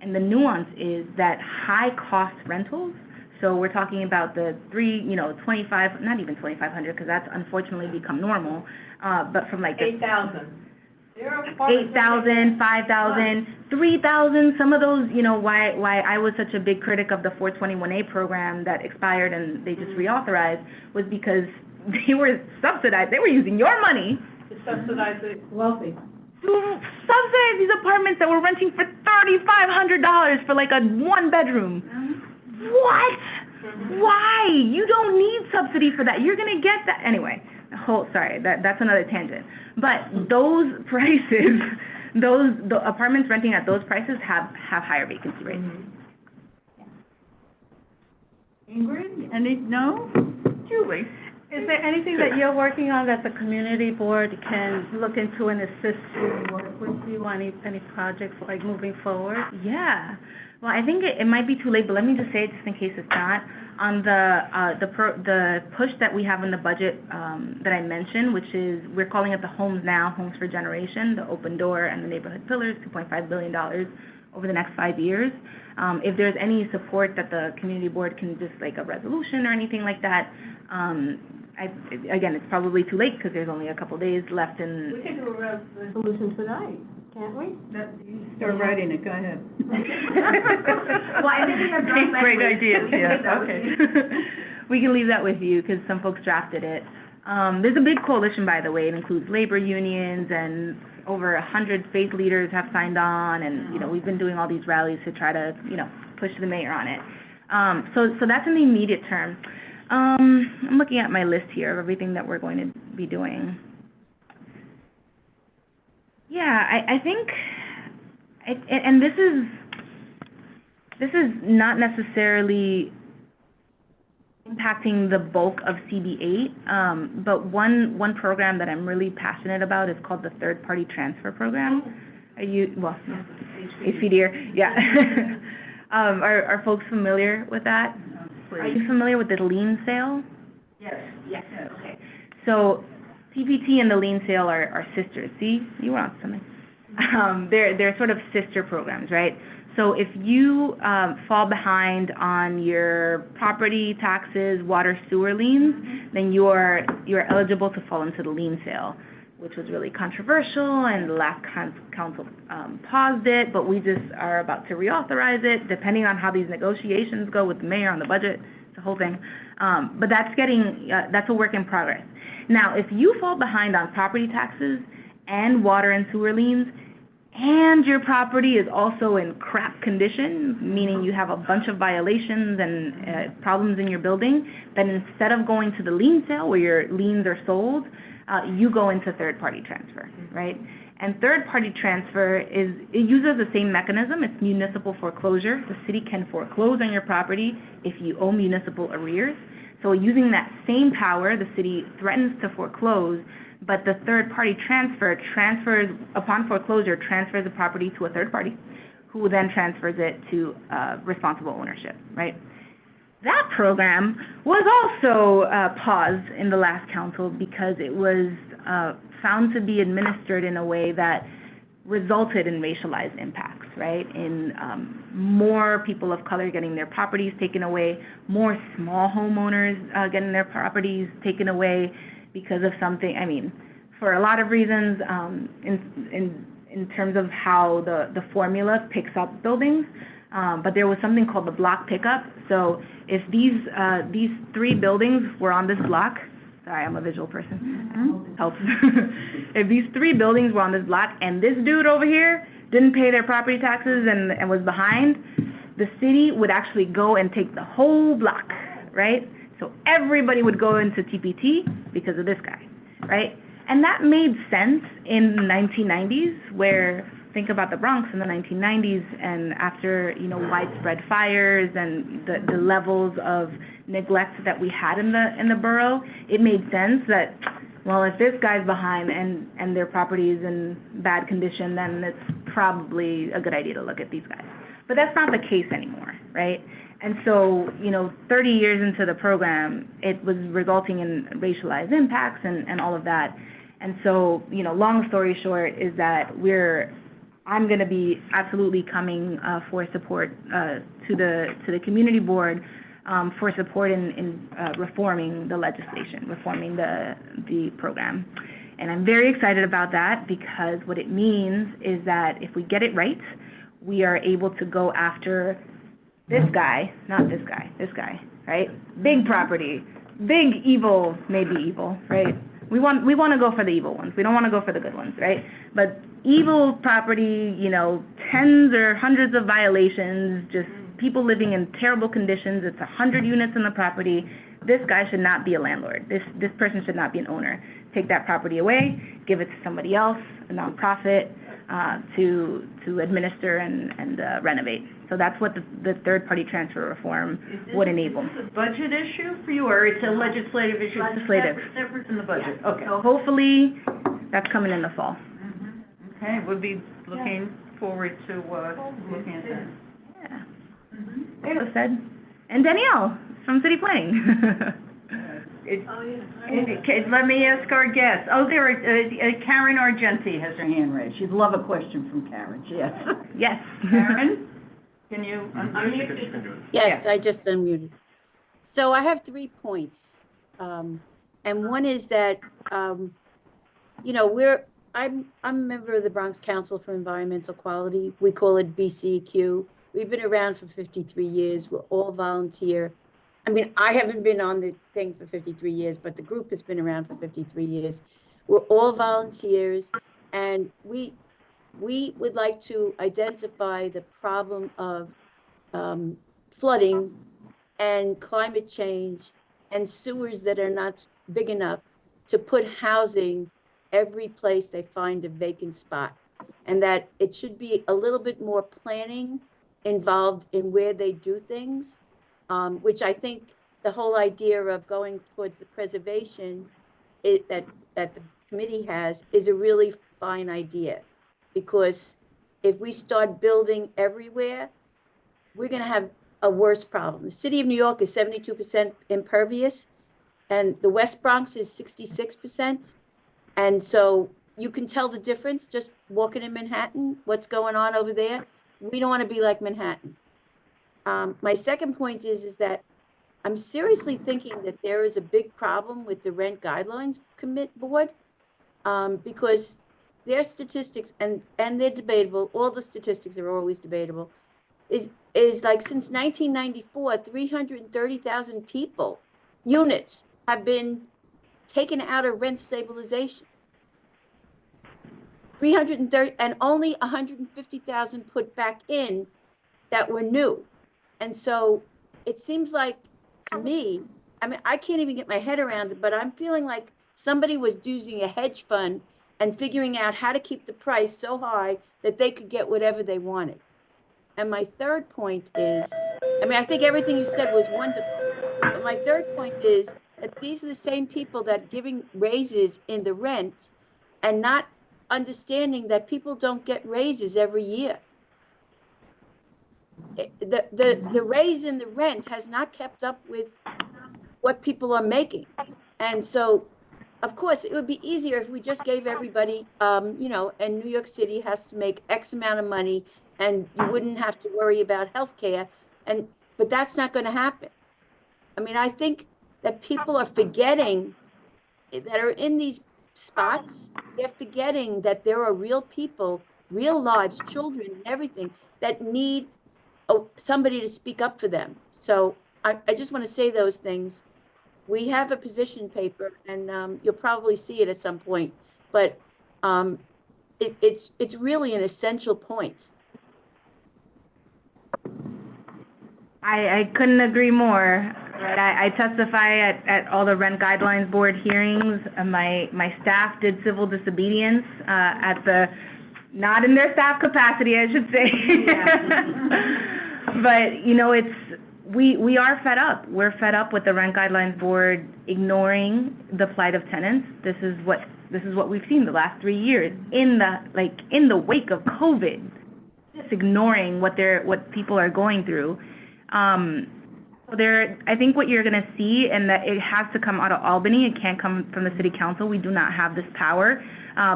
And the nuance is that high-cost rentals, so we're talking about the 25, not even 2,500, because that's unfortunately become normal, but from like 8,000. 8,000, 5,000, 3,000, some of those, why I was such a big critic of the 421A program that expired and they just reauthorized, was because they were subsidized. They were using your money To subsidize the wealthy. to subsidize these apartments that were renting for $3,500 for like a 1-bedroom. What? Why? You don't need subsidy for that. You're going to get that. Anyway, sorry, that's another tangent. But those prices, the apartments renting at those prices have higher vacancy rates. Ingrid, no? Julie? Is there anything that you're working on that the community board can look into and assist you and work with you on any projects like moving forward? Yeah. Well, I think it might be too late, but let me just say it just in case it's not. On the push that we have in the budget, that I mentioned, which is, we're calling it the Homes Now, Homes for Generation, the Open Door and the Neighborhood Pillars, $2.5 billion over the next 5 years. If there's any support that the community board can just, like a resolution or anything like that, again, it's probably too late because there's only a couple days left in. We can do a resolution tonight, can't we? Start writing it, go ahead. Well, I think we have draft Great language. idea, We can yeah, leave that with okay. you. We can leave that with you because some folks drafted it. There's a big coalition, by the way. It includes labor unions, and over 100 faith leaders have signed on, and, we've been doing all these rallies to try to, push the mayor on it. So that's in the immediate term. I'm looking at my list here of everything that we're going to be doing. Yeah, I think, and this is not necessarily impacting the bulk of CB8, but one program that I'm really passionate about is called the Third Party Transfer Program. HPD, yeah. Are folks familiar with that? Are you familiar with the lien sale? Yes. Yes. Okay. So TPT and the lien sale are sisters. See, you were on something. They're sort of sister programs, right? So if you fall behind on your property taxes, water, sewer liens, then you're eligible to fall into the lien sale, which was really controversial, and the last council paused it, but we just are about to reauthorize it, depending on how these negotiations go with the mayor on the budget, the whole thing. But that's a work in progress. Now, if you fall behind on property taxes and water and sewer liens, and your property is also in crap condition, meaning you have a bunch of violations and problems in your building, then instead of going to the lien sale where your liens are sold, you go into third-party transfer, right? And third-party transfer it uses the same mechanism. It's municipal foreclosure. The city can foreclose on your property if you owe municipal arrears. So using that same power, the city threatens to foreclose, but the third-party transfers, upon foreclosure, transfers the property to a third party, who then transfers it to responsible ownership, right? That program was also paused in the last council because it was found to be administered in a way that resulted in racialized impacts, right? In more people of color getting their properties taken away, more small homeowners getting their properties taken away because of something, for a lot of reasons, in terms of how the formula picks up buildings. But there was something called the block pickup. So if these 3 buildings were on this block, sorry, I'm a visual person. Helps. If these 3 buildings were on this block and this dude over here didn't pay their property taxes and was behind, the city would actually go and take the whole block, right? So everybody would go into TPT because of this guy, right? And that made sense in the 1990s, where, think about the Bronx in the 1990s, and after, widespread fires and the levels of neglect that we had in the borough, it made sense that, well, if this guy's behind and their property is in bad condition, then it's probably a good idea to look at these guys. But that's not the case anymore, right? And so, 30 years into the program, it was resulting in racialized impacts and all of that. And so, long story short is that I'm going to be absolutely coming for support to the community board for support in reforming the legislation, reforming the program. And I'm very excited about that because what it means is that if we get it right, we are able to go after this guy, not this guy, right? Big property, big evil, maybe evil, right? We want to go for the evil ones. We don't want to go for the good ones, right? But evil property, tens or hundreds of violations, just people living in terrible conditions. It's 100 units in the property. This guy should not be a landlord. This person should not be an owner. Take that property away, give it to somebody else, a nonprofit, to administer and renovate. So that's what the third-party transfer reform would enable. Is this a budget issue for you, or it's a legislative issue? Legislative. Separate from the budget, okay. So hopefully, that's coming in the fall. Okay, we'll be looking forward to, looking at that. Yeah. There was said. And Danielle from City Planning. Let me ask our guest. Oh, Karen Argenti has her hand raised. She'd love a question from Karen, yes. Yes. Karen, can you She unmute? can do it. Yes, I just unmuted. So I have 3 points. And one is that, you know, I'm a member of the Bronx Council for Environmental Quality. We call it BCEQ. We've been around for 53 years. We're all volunteer. I mean, I haven't been on the thing for 53 years, but the group has been around for 53 years. We're all volunteers, and we would like to identify the problem of flooding and climate change and sewers that are not big enough to put housing every place they find a vacant spot, and that it should be a little bit more planning involved in where they do things, which I think the whole idea of going towards the preservation that the committee has is a really fine idea, because if we start building everywhere, we're going to have a worse problem. The city of New York is 72% impervious, and the West Bronx is 66%. And so you can tell the difference just walking in Manhattan, what's going on over there. We don't want to be like Manhattan. My second point is that I'm seriously thinking that there is a big problem with the Rent Guidelines Board, because their statistics, and they're debatable, all the statistics are always debatable, is like since 1994, 330,000 units have been taken out of rent stabilization. 330, and only 150,000 put back in that were new. And so it seems like, to me, I mean, I can't even get my head around it, but I'm feeling like somebody was using a hedge fund and figuring out how to keep the price so high that they could get whatever they wanted. And my third point is, I mean, I think everything you said was wonderful, but my third point is that these are the same people that giving raises in the rent and not understanding that people don't get raises every year. The raise in the rent has not kept up with what people are making. And so, of course, it would be easier if we just gave everybody, you know, and New York City has to make X amount of money and you wouldn't have to worry about healthcare. But that's not going to happen. I mean, I think that people are forgetting that are in these spots, they're forgetting that there are real people, real lives, children and everything that need somebody to speak up for them. So I just want to say those things. We have a position paper, and you'll probably see it at some point, but it's really an essential point. I couldn't agree more. I testify at all the Rent Guidelines Board hearings. My staff did civil disobedience not in their staff capacity, I should say. But, you know, we are fed up. We're fed up with the Rent Guidelines Board ignoring the plight of tenants. This is what we've seen the last 3 years in the wake of COVID, just ignoring what people are going through. I think what you're going to see, and that it has to come out of Albany, it can't come from the City Council. We do not have this power,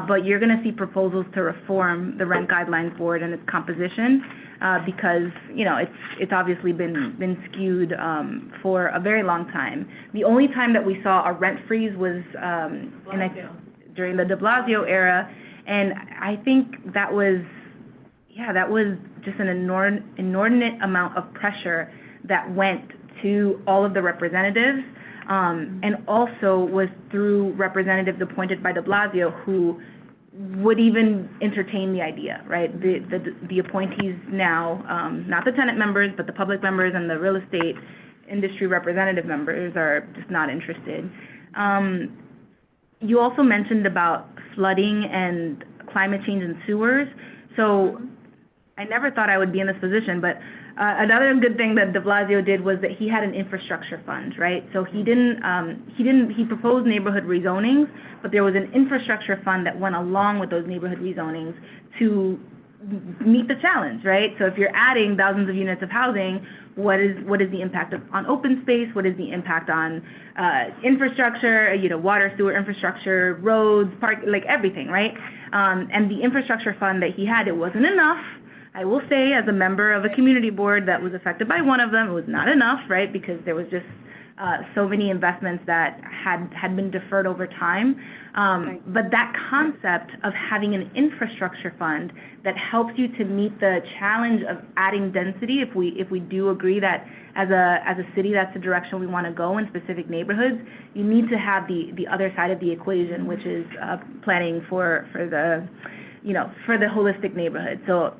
but you're going to see proposals to reform the Rent Guidelines Board and its composition, because, you know, it's obviously been skewed for a very long time. The only time that we saw a rent freeze was during the de Blasio era, and I think that was just an inordinate amount of pressure that went to all of the representatives, and also was through representatives appointed by de Blasio who would even entertain the idea, right? The appointees now, not the tenant members, but the public members and the real estate industry representative members are just not interested. You also mentioned about flooding and climate change and sewers. So I never thought I would be in this position, but Another good thing that de Blasio did was that he had an infrastructure fund, right? So he proposed neighborhood rezonings, but there was an infrastructure fund that went along with those neighborhood rezonings to meet the challenge, right? So if you're adding thousands of units of housing, what is the impact on open space? What is the impact on infrastructure, water, sewer infrastructure, roads, park, like everything, right? And the infrastructure fund that he had, it wasn't enough. I will say, as a member of a community board that was affected by one of them, it was not enough, right? Because there was just so many investments that had been deferred over time. But that concept of having an infrastructure fund that helps you to meet the challenge of adding density, if we do agree that as a city that's the direction we want to go in specific neighborhoods, you need to have the other side of the equation, which is planning for the holistic neighborhood. So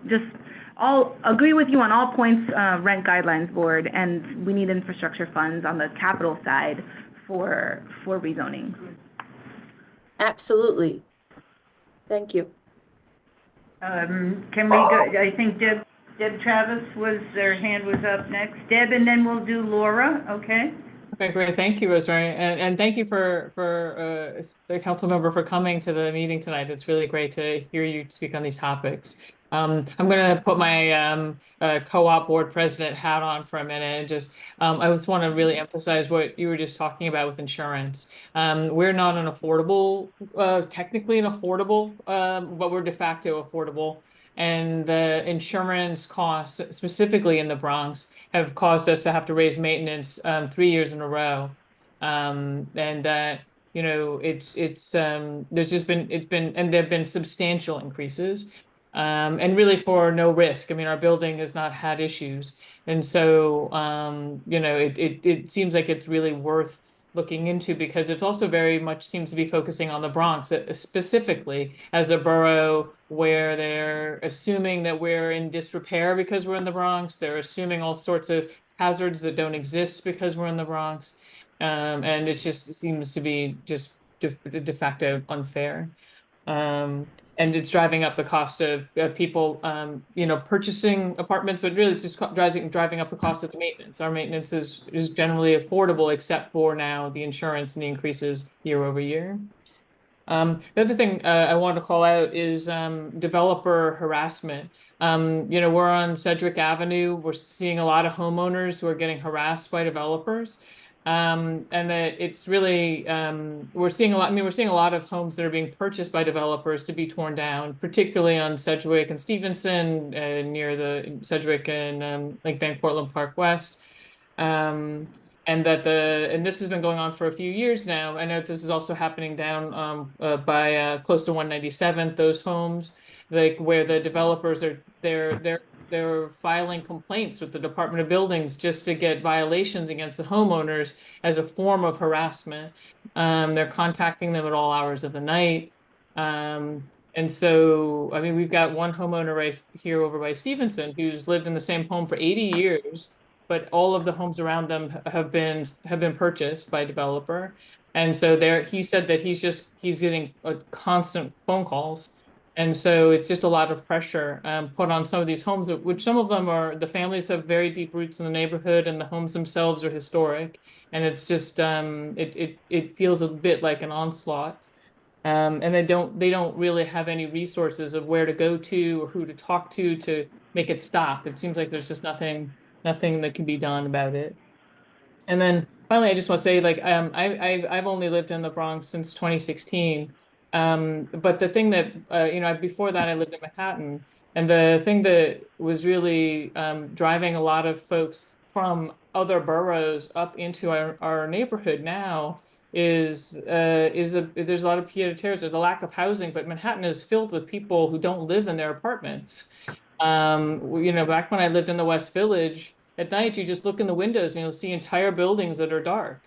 I'll agree with you on all points, Rent Guidelines Board, and we need infrastructure funds on the capital side for rezoning. Absolutely. Thank you. Can we go, I think Deb Travis her hand was up next. Deb, and then we'll do Laura, okay? Okay, great. Thank you, Rosemary. And thank you for the council member for coming to the meeting tonight. It's really great to hear you speak on these topics. I'm going to put my co-op board president hat on for a minute and just, I just want to really emphasize what you were just talking about with insurance. We're not an affordable, technically an affordable, but we're de facto affordable. And the insurance costs, specifically in the Bronx, have caused us to have to raise maintenance 3 years in a row. And that, there's just been, and there have been substantial increases. And really for no risk. I mean, our building has not had issues. And so, it seems like it's really worth looking into because it's also very much seems to be focusing on the Bronx specifically as a borough where they're assuming that we're in disrepair because we're in the Bronx. They're assuming all sorts of hazards that don't exist because we're in the Bronx. And it just seems to be just de facto unfair. And it's driving up the cost of people, purchasing apartments, but really it's just driving up the cost of the maintenance. Our maintenance is generally affordable, except for now the insurance and the increases year over year. The other thing I want to call out is developer harassment. We're on Sedgwick Avenue. We're seeing a lot of homeowners who are getting harassed by developers. And that it's really, we're seeing a lot of homes that are being purchased by developers to be torn down, particularly on Sedgwick and Stevenson, near the Sedgwick and Lake Bank Portland Park West. And this has been going on for a few years now. I know this is also happening down by close to 197th, those homes, like where the developers are, they're filing complaints with the Department of Buildings just to get violations against the homeowners as a form of harassment. They're contacting them at all hours of the night. And so, I mean, we've got one homeowner right here over by Stevenson who's lived in the same home for 80 years, but all of the homes around them have been purchased by a developer. And so he said that he's getting constant phone calls. And so it's just a lot of pressure put on some of these homes, which some of them the families have very deep roots in the neighborhood and the homes themselves are historic. And it's just, it feels a bit like an onslaught. And they don't really have any resources of where to go to or who to talk to make it stop. It seems like there's just nothing that can be done about it. And then finally, I just want to say, like, I've only lived in the Bronx since 2016. But the thing that, before that I lived in Manhattan, and the thing that was really driving a lot of folks from other boroughs up into our neighborhood now is there's a lot of pied-à-terres. There's a lack of housing, but Manhattan is filled with people who don't live in their apartments. Back when I lived in the West Village, at night you just look in the windows and you'll see entire buildings that are dark.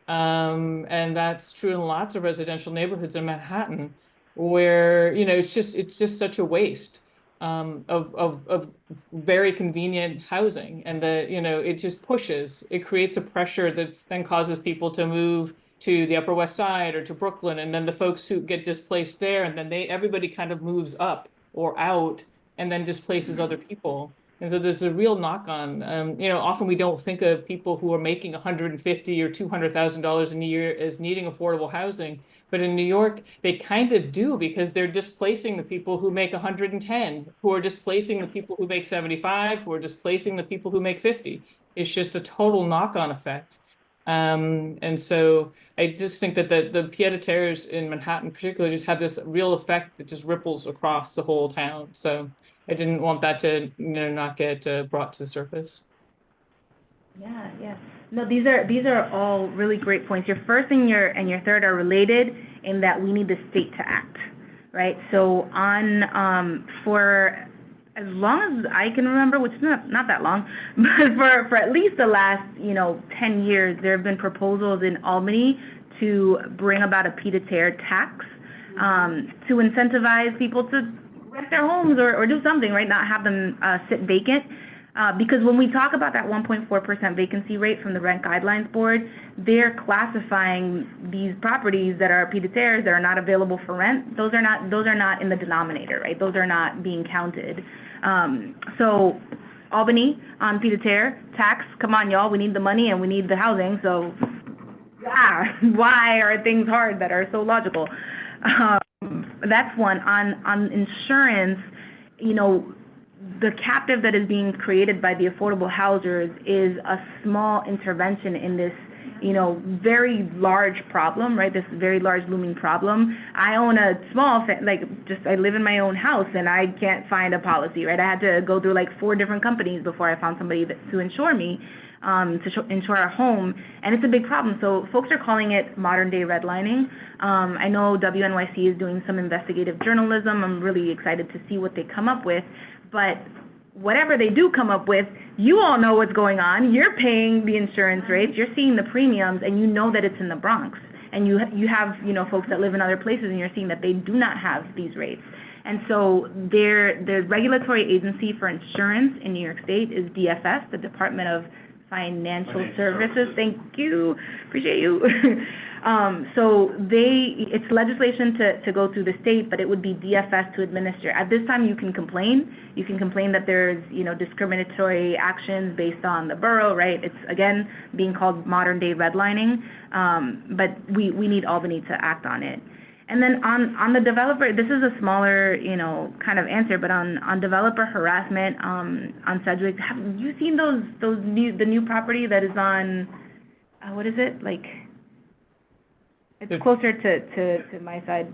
And that's true in lots of residential neighborhoods in Manhattan, where it's just such a waste of very convenient housing, and it just it creates a pressure that then causes people to move to the Upper West Side or to Brooklyn, and then the folks who get displaced there, and then everybody kind of moves up or out and then displaces other people. And so there's a real knock on, often we don't think of people who are making $150,000 or $200,000 a year as needing affordable housing. But in New York, they kind of do, because they're displacing the people who make 110, who are displacing the people who make 75, who are displacing the people who make 50. It's just a total knock-on effect. And so I just think that the pied-à-terres in Manhattan particularly just have this real effect that just ripples across the whole town. So I didn't want that to, not get brought to the surface. Yeah, yeah. No, these are all really great points. Your first and your third are related in that we need the state to act, right? So for as long as I can remember, which is not that long, but for at least the last 10 years, there have been proposals in Albany to bring about a pied-à-terre tax to incentivize people to rent their homes or do something, right? Not have them sit vacant. Because when we talk about that 1.4% vacancy rate from the Rent Guidelines Board, they're classifying these properties that are pied-à-terres that are not available for rent. Those are not in the denominator, right? Those are not being counted. So Albany on pied-à-terre tax, come on, y'all, we need the money and we need the housing. So why are things hard that are so logical? That's one. On insurance, the captive that is being created by the affordable housers is a small intervention in this, very large problem, right? This very large looming problem. I own a small, I live in my own house and I can't find a policy, right? I had to go through 4 different companies before I found somebody to insure me, to insure our home, and it's a big problem. So folks are calling it modern day redlining. I know WNYC is doing some investigative journalism. I'm really excited to see what they come up with. But whatever they do come up with, you all know what's going on. You're paying the insurance rates, you're seeing the premiums, and you know that it's in the Bronx. And you have folks that live in other places, and you're seeing that they do not have these rates. And so the regulatory agency for insurance in New York State is DFS, the Department of Financial Services. Thank you, appreciate you. So it's legislation to go through the state, but it would be DFS to administer. At this time, you can complain. You can complain that there's, discriminatory actions based on the borough, right? It's, again, being called modern day redlining, but we need Albany to act on it. And then on the developer, this is a smaller, kind of answer, but on developer harassment, on Sedgwick, have you seen the new property that is on, what is it, it's closer to my side.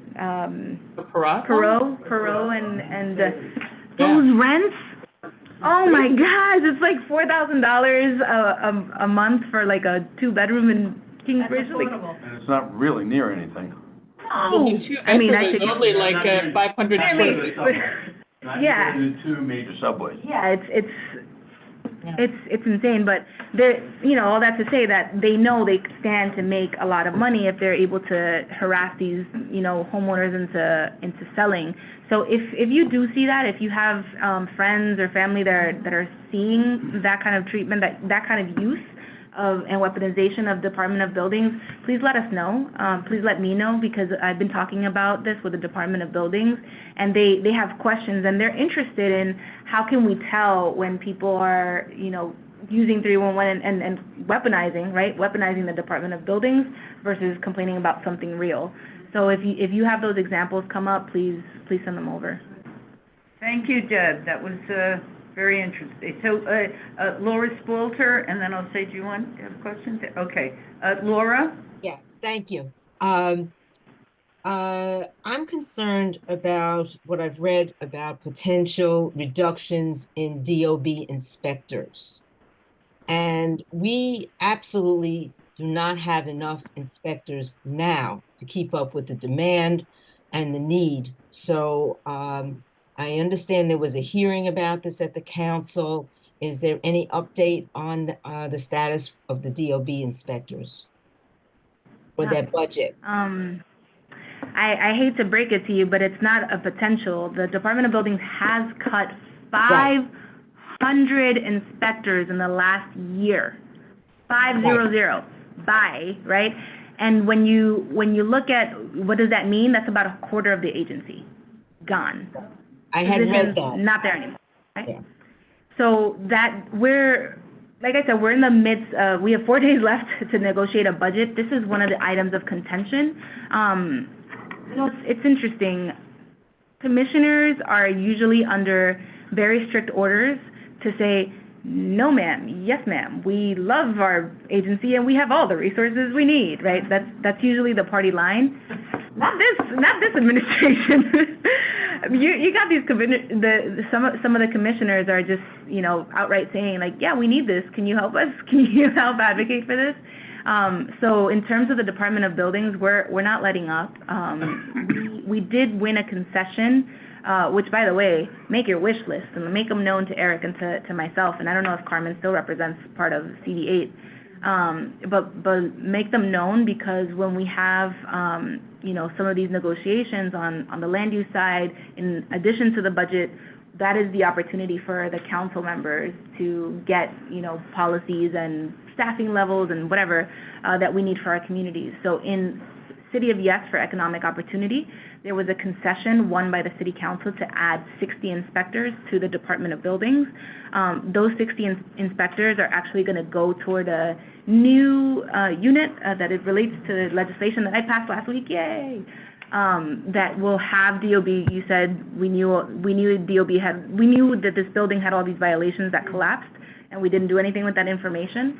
Perot and those rents. Oh my gosh, it's $4,000 a month for a 2-bedroom in Kingsbridge. And it's not really near anything. No, I mean, it's only 500 square feet. Yeah. The 2 major subways. Yeah, it's insane, but all that to say that they know they stand to make a lot of money if they're able to harass these, homeowners into selling. So if you do see that, if you have friends or family that are seeing that kind of treatment, that kind of use and weaponization of Department of Buildings, please let us know. Please let me know, because I've been talking about this with the Department of Buildings, and they have questions, and they're interested in how can we tell when people are, using 311 and weaponizing, right? Weaponizing the Department of Buildings versus complaining about something real. So if you have those examples come up, please send them over. Thank you, Deb. That was very interesting. So, Laura Spalter, and then I'll say, do you have questions? Okay. Laura? Yeah, thank you. I'm concerned about what I've read about potential reductions in DOB inspectors. And we absolutely do not have enough inspectors now to keep up with the demand and the need. So I understand there was a hearing about this at the council. Is there any update on the status of the DOB inspectors or their budget? I hate to break it to you, but it's not a potential. The Department of Buildings has cut 500 inspectors in the last year. 500 by, right? And when you look at what does that mean, that's about a quarter of the agency gone. I had read that. Not there anymore, right? Yeah. So that like I said, we're in the midst of, we have 4 days left to negotiate a budget. This is one of the items of contention. It's interesting. Commissioners are usually under very strict orders to say, no ma'am, yes ma'am, we love our agency and we have all the resources we need, right? That's usually the party line. Not this administration. You got these some of the commissioners are just, outright saying like, yeah, we need this. Can you help us? Can you help advocate for this? So in terms of the Department of Buildings, we're not letting up. We did win a concession, which, by the way, make your wish list and make them known to Eric and to myself. And I don't know if Carmen still represents part of CD8. But make them known, because when we have, some of these negotiations on the land use side, in addition to the budget, that is the opportunity for the council members to get, policies and staffing levels and whatever that we need for our communities. So in City of Yes for Economic Opportunity, there was a concession won by the City Council to add 60 inspectors to the Department of Buildings. Those 60 inspectors are actually going to go toward a new unit that it relates to legislation that I passed last week, yay! That will have DOB. You said we knew that this building had all these violations that collapsed, and we didn't do anything with that information.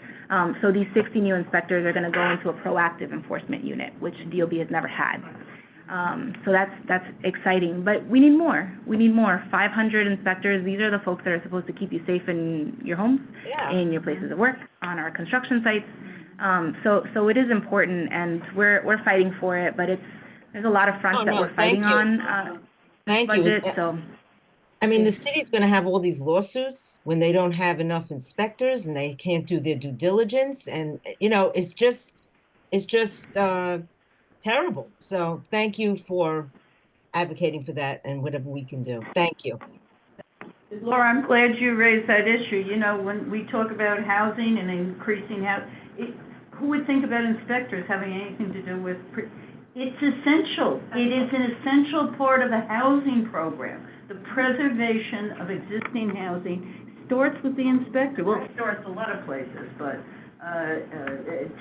So these 60 new inspectors are going to go into a proactive enforcement unit, which DOB has never had. So that's exciting, but we need more. We need more. 500 inspectors. These are the folks that are supposed to keep you safe in your homes, in your places of work, on our construction sites. So it is important, and we're fighting for it. But there's a lot of fronts that we're fighting on. Thank budget, you. So. I mean, the city's going to have all these lawsuits when they don't have enough inspectors and they can't do their due diligence, and it's just terrible. So thank you for advocating for that and whatever we can do. Thank you. Laura, I'm glad you raised that issue. When we talk about housing and increasing who would think about inspectors having anything to do with? It's essential. It is an essential part of the housing program. The preservation of existing housing starts with the inspector. Well, it starts a lot of places, but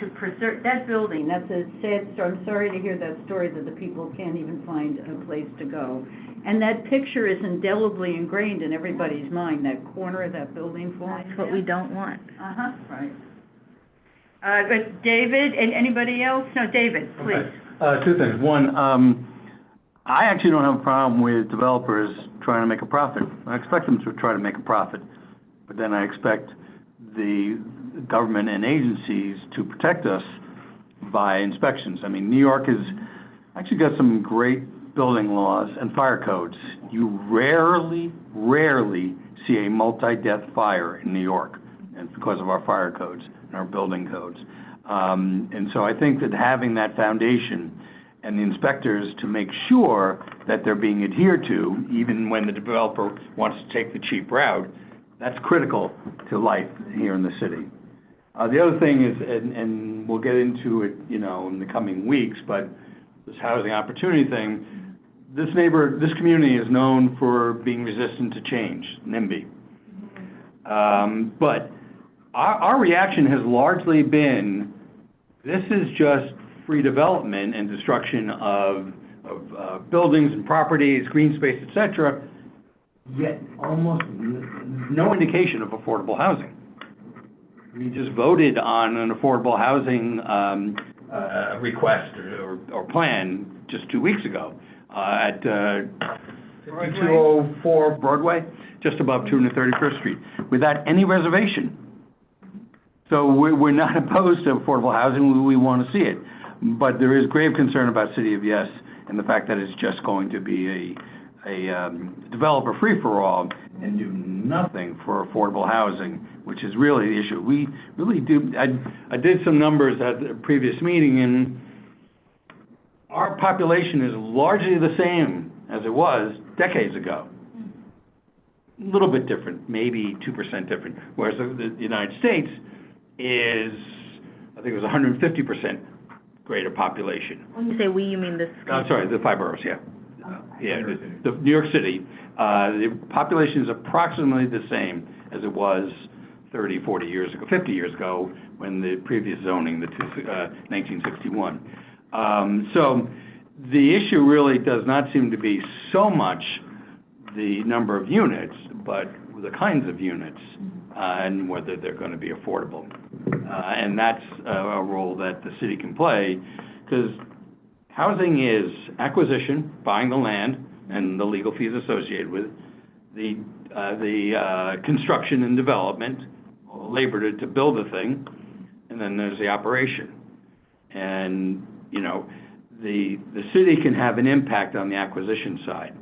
to preserve that building, that's a sad story. I'm sorry to hear that story that the people can't even find a place to go. And that picture is indelibly ingrained in everybody's mind, that corner of that building falling. That's what we don't want. Right. But David, and anybody else? No, David, please. Okay. 2 things. One, I actually don't have a problem with developers trying to make a profit. I expect them to try to make a profit, but then I expect the government and agencies to protect us by inspections. I mean, New York has actually got some great building laws and fire codes. You rarely see a multi-death fire in New York, and it's because of our fire codes and our building codes. And so I think that having that foundation and the inspectors to make sure that they're being adhered to, even when the developer wants to take the cheap route, that's critical to life here in the city. The other thing is, and we'll get into it, in the coming weeks, but this housing opportunity thing, this community is known for being resistant to change, NIMBY. But our reaction has largely been, this is just free development and destruction of buildings and properties, green space, et cetera, yet almost no indication of affordable housing. We just voted on an affordable housing request or plan just 2 weeks ago at 5204 Broadway, just above 231st Street, without any reservation. So we're not opposed to affordable housing. We want to see it. But there is grave concern about City of Yes and the fact that it's just going to be a developer free-for-all and do nothing for affordable housing, which is really the issue. We really do. I did some numbers at the previous meeting, and our population is largely the same as it was decades ago. A little bit different, maybe 2% different, whereas the United States is, I think it was 150% greater population. When you say we, you mean this? I'm sorry, the 5 boroughs, yeah. The New York City, the population is approximately the same as it was 30, 40 years ago, 50 years ago, when the previous zoning, 1961. So the issue really does not seem to be so much the number of units, but the kinds of units, and whether they're going to be affordable. And that's a role that the city can play, because housing is acquisition, buying the land, and the legal fees associated with the construction and development, labor to build the thing, and then there's the operation. And, you know, the city can have an impact on the acquisition side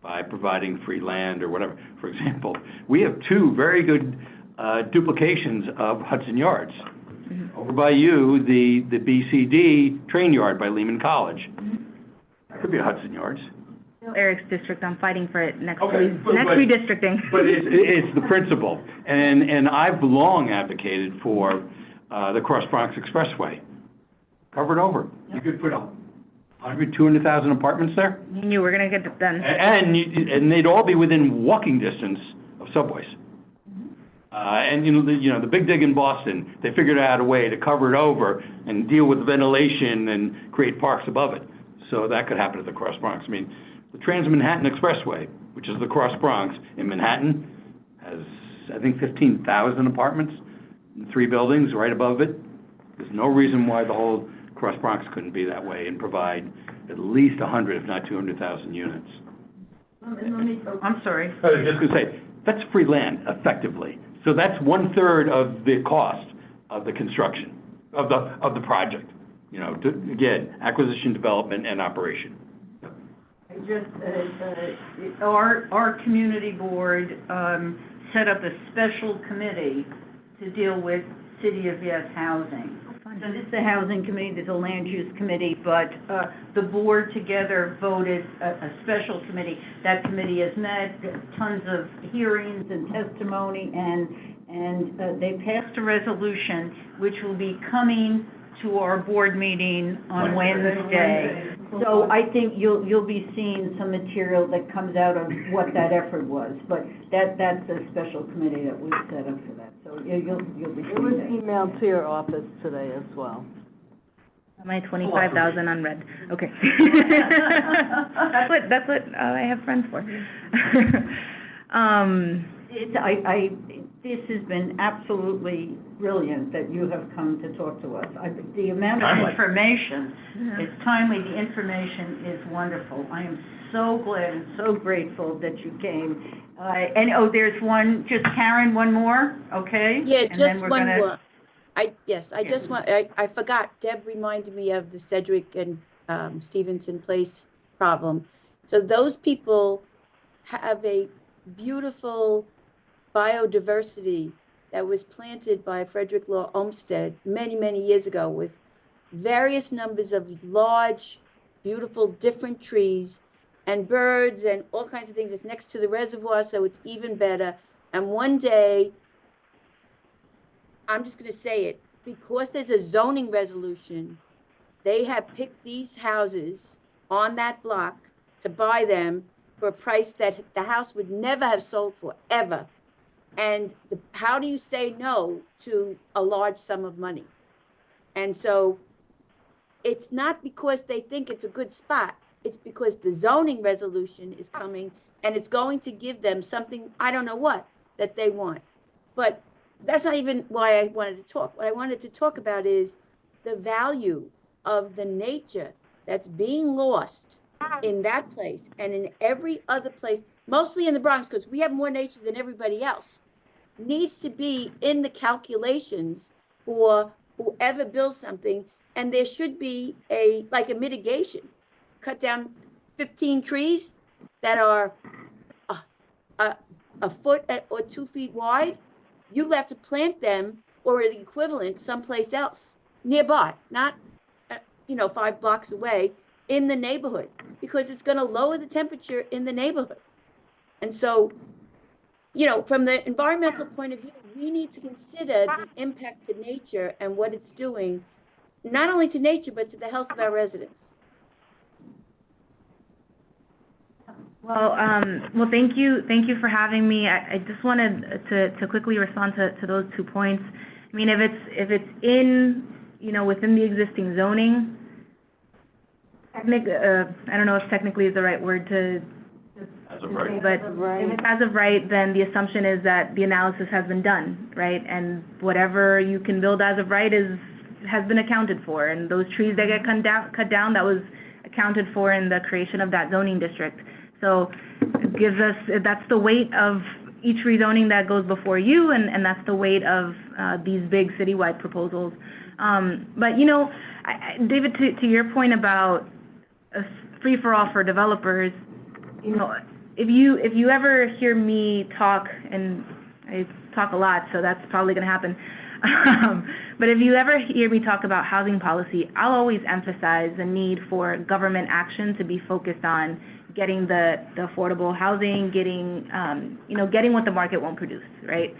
by providing free land or whatever. For example, we have two very good duplications of Hudson Yards. Over by you, the BCD train yard by Lehman College. That could be a Hudson Yards. Eric's district, I'm fighting for it next Okay, next redistricting. But it's the principle, and I've long advocated for the Cross Bronx Expressway. Covered over. You could put 100, 200,000 apartments there. You knew we're gonna get it done. And they'd all be within walking distance of subways. And you know, the Big Dig in Boston, they figured out a way to cover it over and deal with ventilation and create parks above it. So that could happen at the Cross Bronx. I mean, the Trans-Manhattan Expressway, which is the Cross Bronx in Manhattan, has, I think, 15,000 apartments in 3 buildings right above it. There's no reason why the whole Cross Bronx couldn't be that way and provide at least 100, if not 200,000 units. I'm sorry. I was just going to say, that's free land, effectively. So that's 1/3 of the cost of the construction, of the project. You know, again, acquisition, development, and operation. I just, our community board, set up a special committee to deal with City of Yes housing. So this is the housing committee, there's a land use committee, but, the board together voted a special committee. That committee has met, tons of hearings and testimony, and they passed a resolution which will be coming to our board meeting on Wednesday. So I think you'll be seeing some material that comes out of what that effort was, but that's a special committee that we set up for that, so you'll be It was seeing that. emailed to your office today as well. My 25,000 unread, okay. That's what I have friends for. This has been absolutely brilliant that you have come to talk to us. The amount of information is timely, the information is wonderful. I am so glad and so grateful that you came. And, there's one, just Karen, one more, okay? Yeah, And then just we're one gonna- more. I forgot, Deb reminded me of the Cedric and Stevenson Place problem. So those people have a beautiful biodiversity that was planted by Frederick Law Olmsted many, many years ago with various numbers of large, beautiful, different trees and birds and all kinds of things. It's next to the reservoir, so it's even better. And one day, I'm just going to say it, because there's a zoning resolution, they have picked these houses on that block to buy them for a price that the house would never have sold for, ever. And how do you say no to a large sum of money? And so it's not because they think it's a good spot. It's because the zoning resolution is coming and it's going to give them something, I don't know what, that they want. But that's not even why I wanted to talk. What I wanted to talk about is the value of the nature that's being lost in that place and in every other place, mostly in the Bronx, because we have more nature than everybody else, needs to be in the calculations for whoever builds something. And there should be a mitigation. Cut down 15 trees that are a foot or 2 feet wide. You have to plant them or the equivalent someplace else nearby, not 5 blocks away in the neighborhood, because it's going to lower the temperature in the neighborhood. And so, from the environmental point of view, we need to consider the impact to nature and what it's doing, not only to nature, but to the health of our residents. Well, thank you for having me. I just wanted to quickly respond to those 2 points. I mean, if it's in, within the existing zoning, I don't know if technically is the right word to As of right. but if it's as of right, then the assumption is that the analysis has been done, right? And whatever you can build as of right has been accounted for, and those trees that get cut down, that was accounted for in the creation of that zoning district. So it gives us, that's the weight of each rezoning that goes before you, and that's the weight of these big citywide proposals. But David, to your point about a free-for-all for developers, if you ever hear me talk, and I talk a lot, so that's probably going to happen, but if you ever hear me talk about housing policy, I'll always emphasize the need for government action to be focused on getting the affordable housing, getting what the market won't produce, right?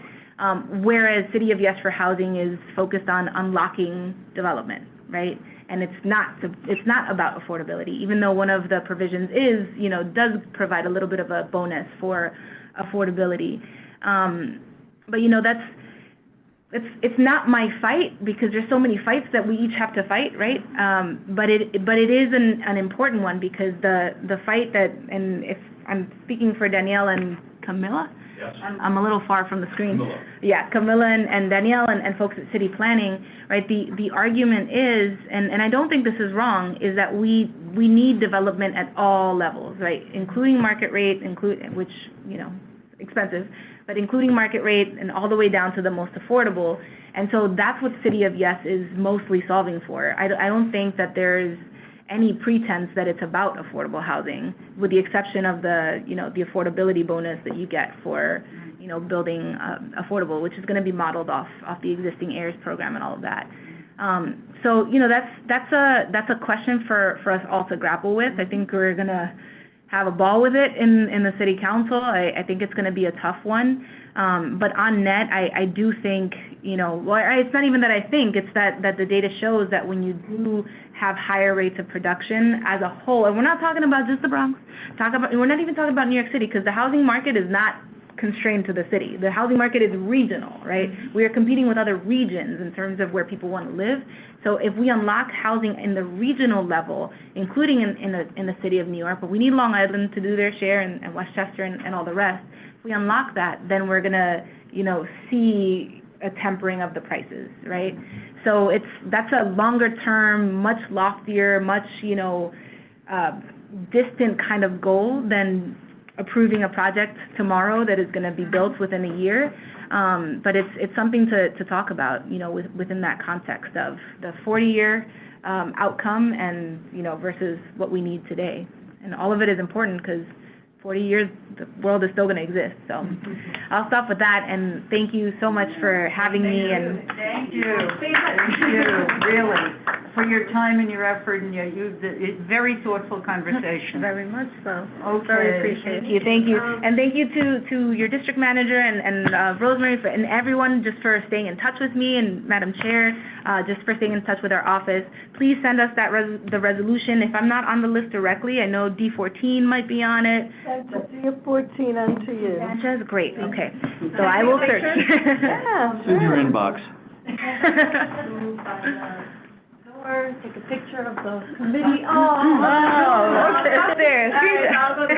Whereas City of Yes for Housing is focused on unlocking development, right? And it's not about affordability, even though one of the provisions does provide a little bit of a bonus for affordability. But it's not my fight, because there's so many fights that we each have to fight, right? But it is an important one, because the fight that, and if I'm speaking for Danielle and Camilla, Yes. I'm a little far from the screen. Camilla. Yeah, Camilla and Danielle and folks at City Planning, right? The argument is, and I don't think this is wrong, is that we need development at all levels, right? Including market rate, which, expensive, but including market rate and all the way down to the most affordable. And so that's what City of Yes is mostly solving for. I don't think that there's any pretense that it's about affordable housing, with the exception of the affordability bonus that you get for, building affordable, which is going to be modeled off the existing AIRS program and all of that. So, that's a question for us all to grapple with. I think we're going to have a ball with it in the city council. I think it's going to be a tough one. But on net, I do think, it's not even that I think, it's that the data shows that when you do have higher rates of production as a whole, and we're not talking about just the Bronx, we're not even talking about New York City, because the housing market is not constrained to the city. The housing market is regional, right? We are competing with other regions in terms of where people want to live. So if we unlock housing in the regional level, including in the city of New York, but we need Long Island to do their share, and Westchester and all the rest. If we unlock that, then we're gonna, see a tempering of the prices, right? So that's a longer term, much loftier, much, distant kind of goal than approving a project tomorrow that is going to be built within a year. But it's something to talk about, within that context of the 40-year outcome and, versus what we need today. And all of it is important, because 40 years, the world is still going to exist. So I'll stop with that, and thank you so much for having me. And Thank you, really, for your time and your effort, and very thoughtful conversation. Very much so. Okay. Very appreciate it. Thank you. And thank you to your district manager and Rosemary and everyone just for staying in touch with me, and Madam Chair, just for staying in touch with our office. Please send us the resolution. If I'm not on the list directly, I know D14 might be on it. D14 onto you. Sanchez, great, okay. So I will search. It's in your inbox. Or take a picture of the committee. It's there. All right, I'll go to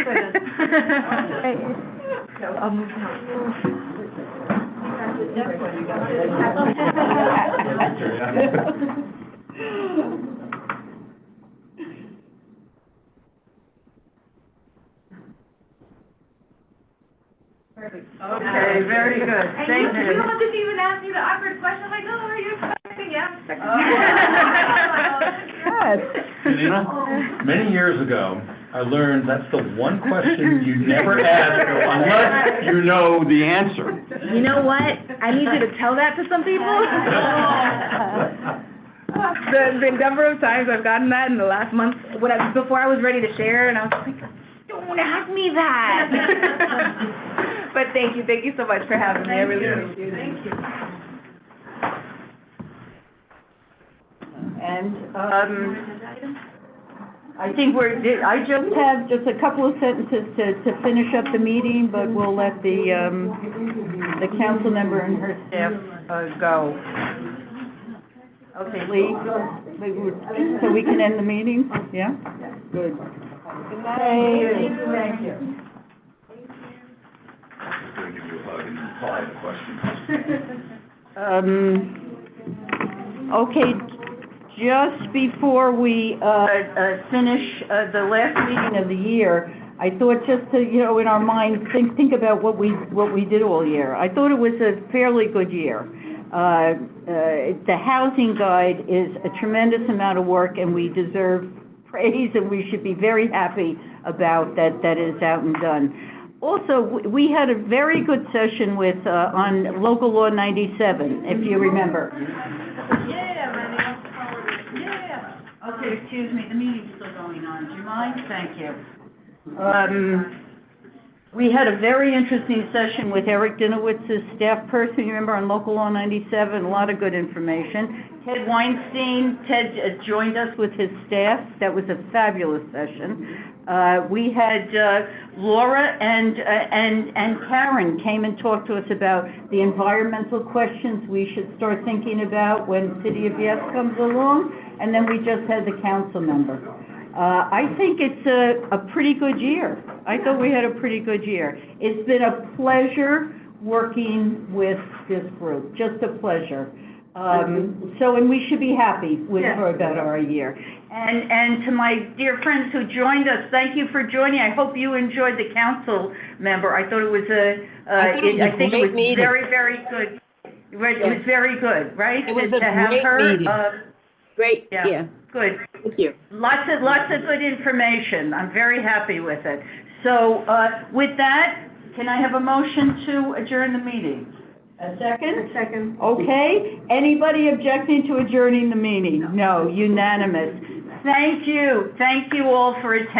the I'll move now. Perfect. Okay, very good. Thank you. You don't just even ask me the awkward question, like, oh, are you expecting? Yeah, I'm expecting. Janina, many years ago, I learned that's the one question you never ask unless you know the answer. You know what? I need you to tell that to some people. The number of times I've gotten that in the last month, before I was ready to share, and I was like, don't ask me that. But thank you so much for having me. I really appreciate it. Thank you. And, I think I just have just a couple of sentences to finish up the meeting, but we'll let the council member and her staff, go. Okay, Lee, so we can end the meeting? Yeah? Good. Good night. Thank you. I'm gonna give you a hug and reply to questions. Okay, just before we, finish, the last meeting of the year, I thought just to, in our minds, think about what we did all year. I thought it was a fairly good year. The housing guide is a tremendous amount of work, and we deserve praise, and we should be very happy about that is out and done. Also, we had a very good session with, on Local Law 97, if you remember. Okay, excuse me, the meeting's still going on. Do you mind? Thank you. We had a very interesting session with Eric Dinowitz's staff person, you remember, on Local Law 97, a lot of good information. Ted Weinstein, joined us with his staff. That was a fabulous session. We had Laura and Karen came and talked to us about the environmental questions we should start thinking about when City of Yes comes along, and then we just had the council member. I think it's a pretty good year. I thought we had a pretty good year. It's been a pleasure working with this group, just a pleasure. And we should be happy about our year. And to my dear friends who joined us, thank you for joining. I hope you enjoyed the council member. I thought it was I think it was meeting. Very, very good. It was very good, right? It was a great meeting. Great, Yeah. yeah. Good. Thank you. Lots of good information. I'm very happy with it. So, with that, can I have a motion to adjourn the meeting? A second? A second. Okay. Anybody objecting to adjourning the meeting? No, unanimous. Thank you. Thank you all for attending.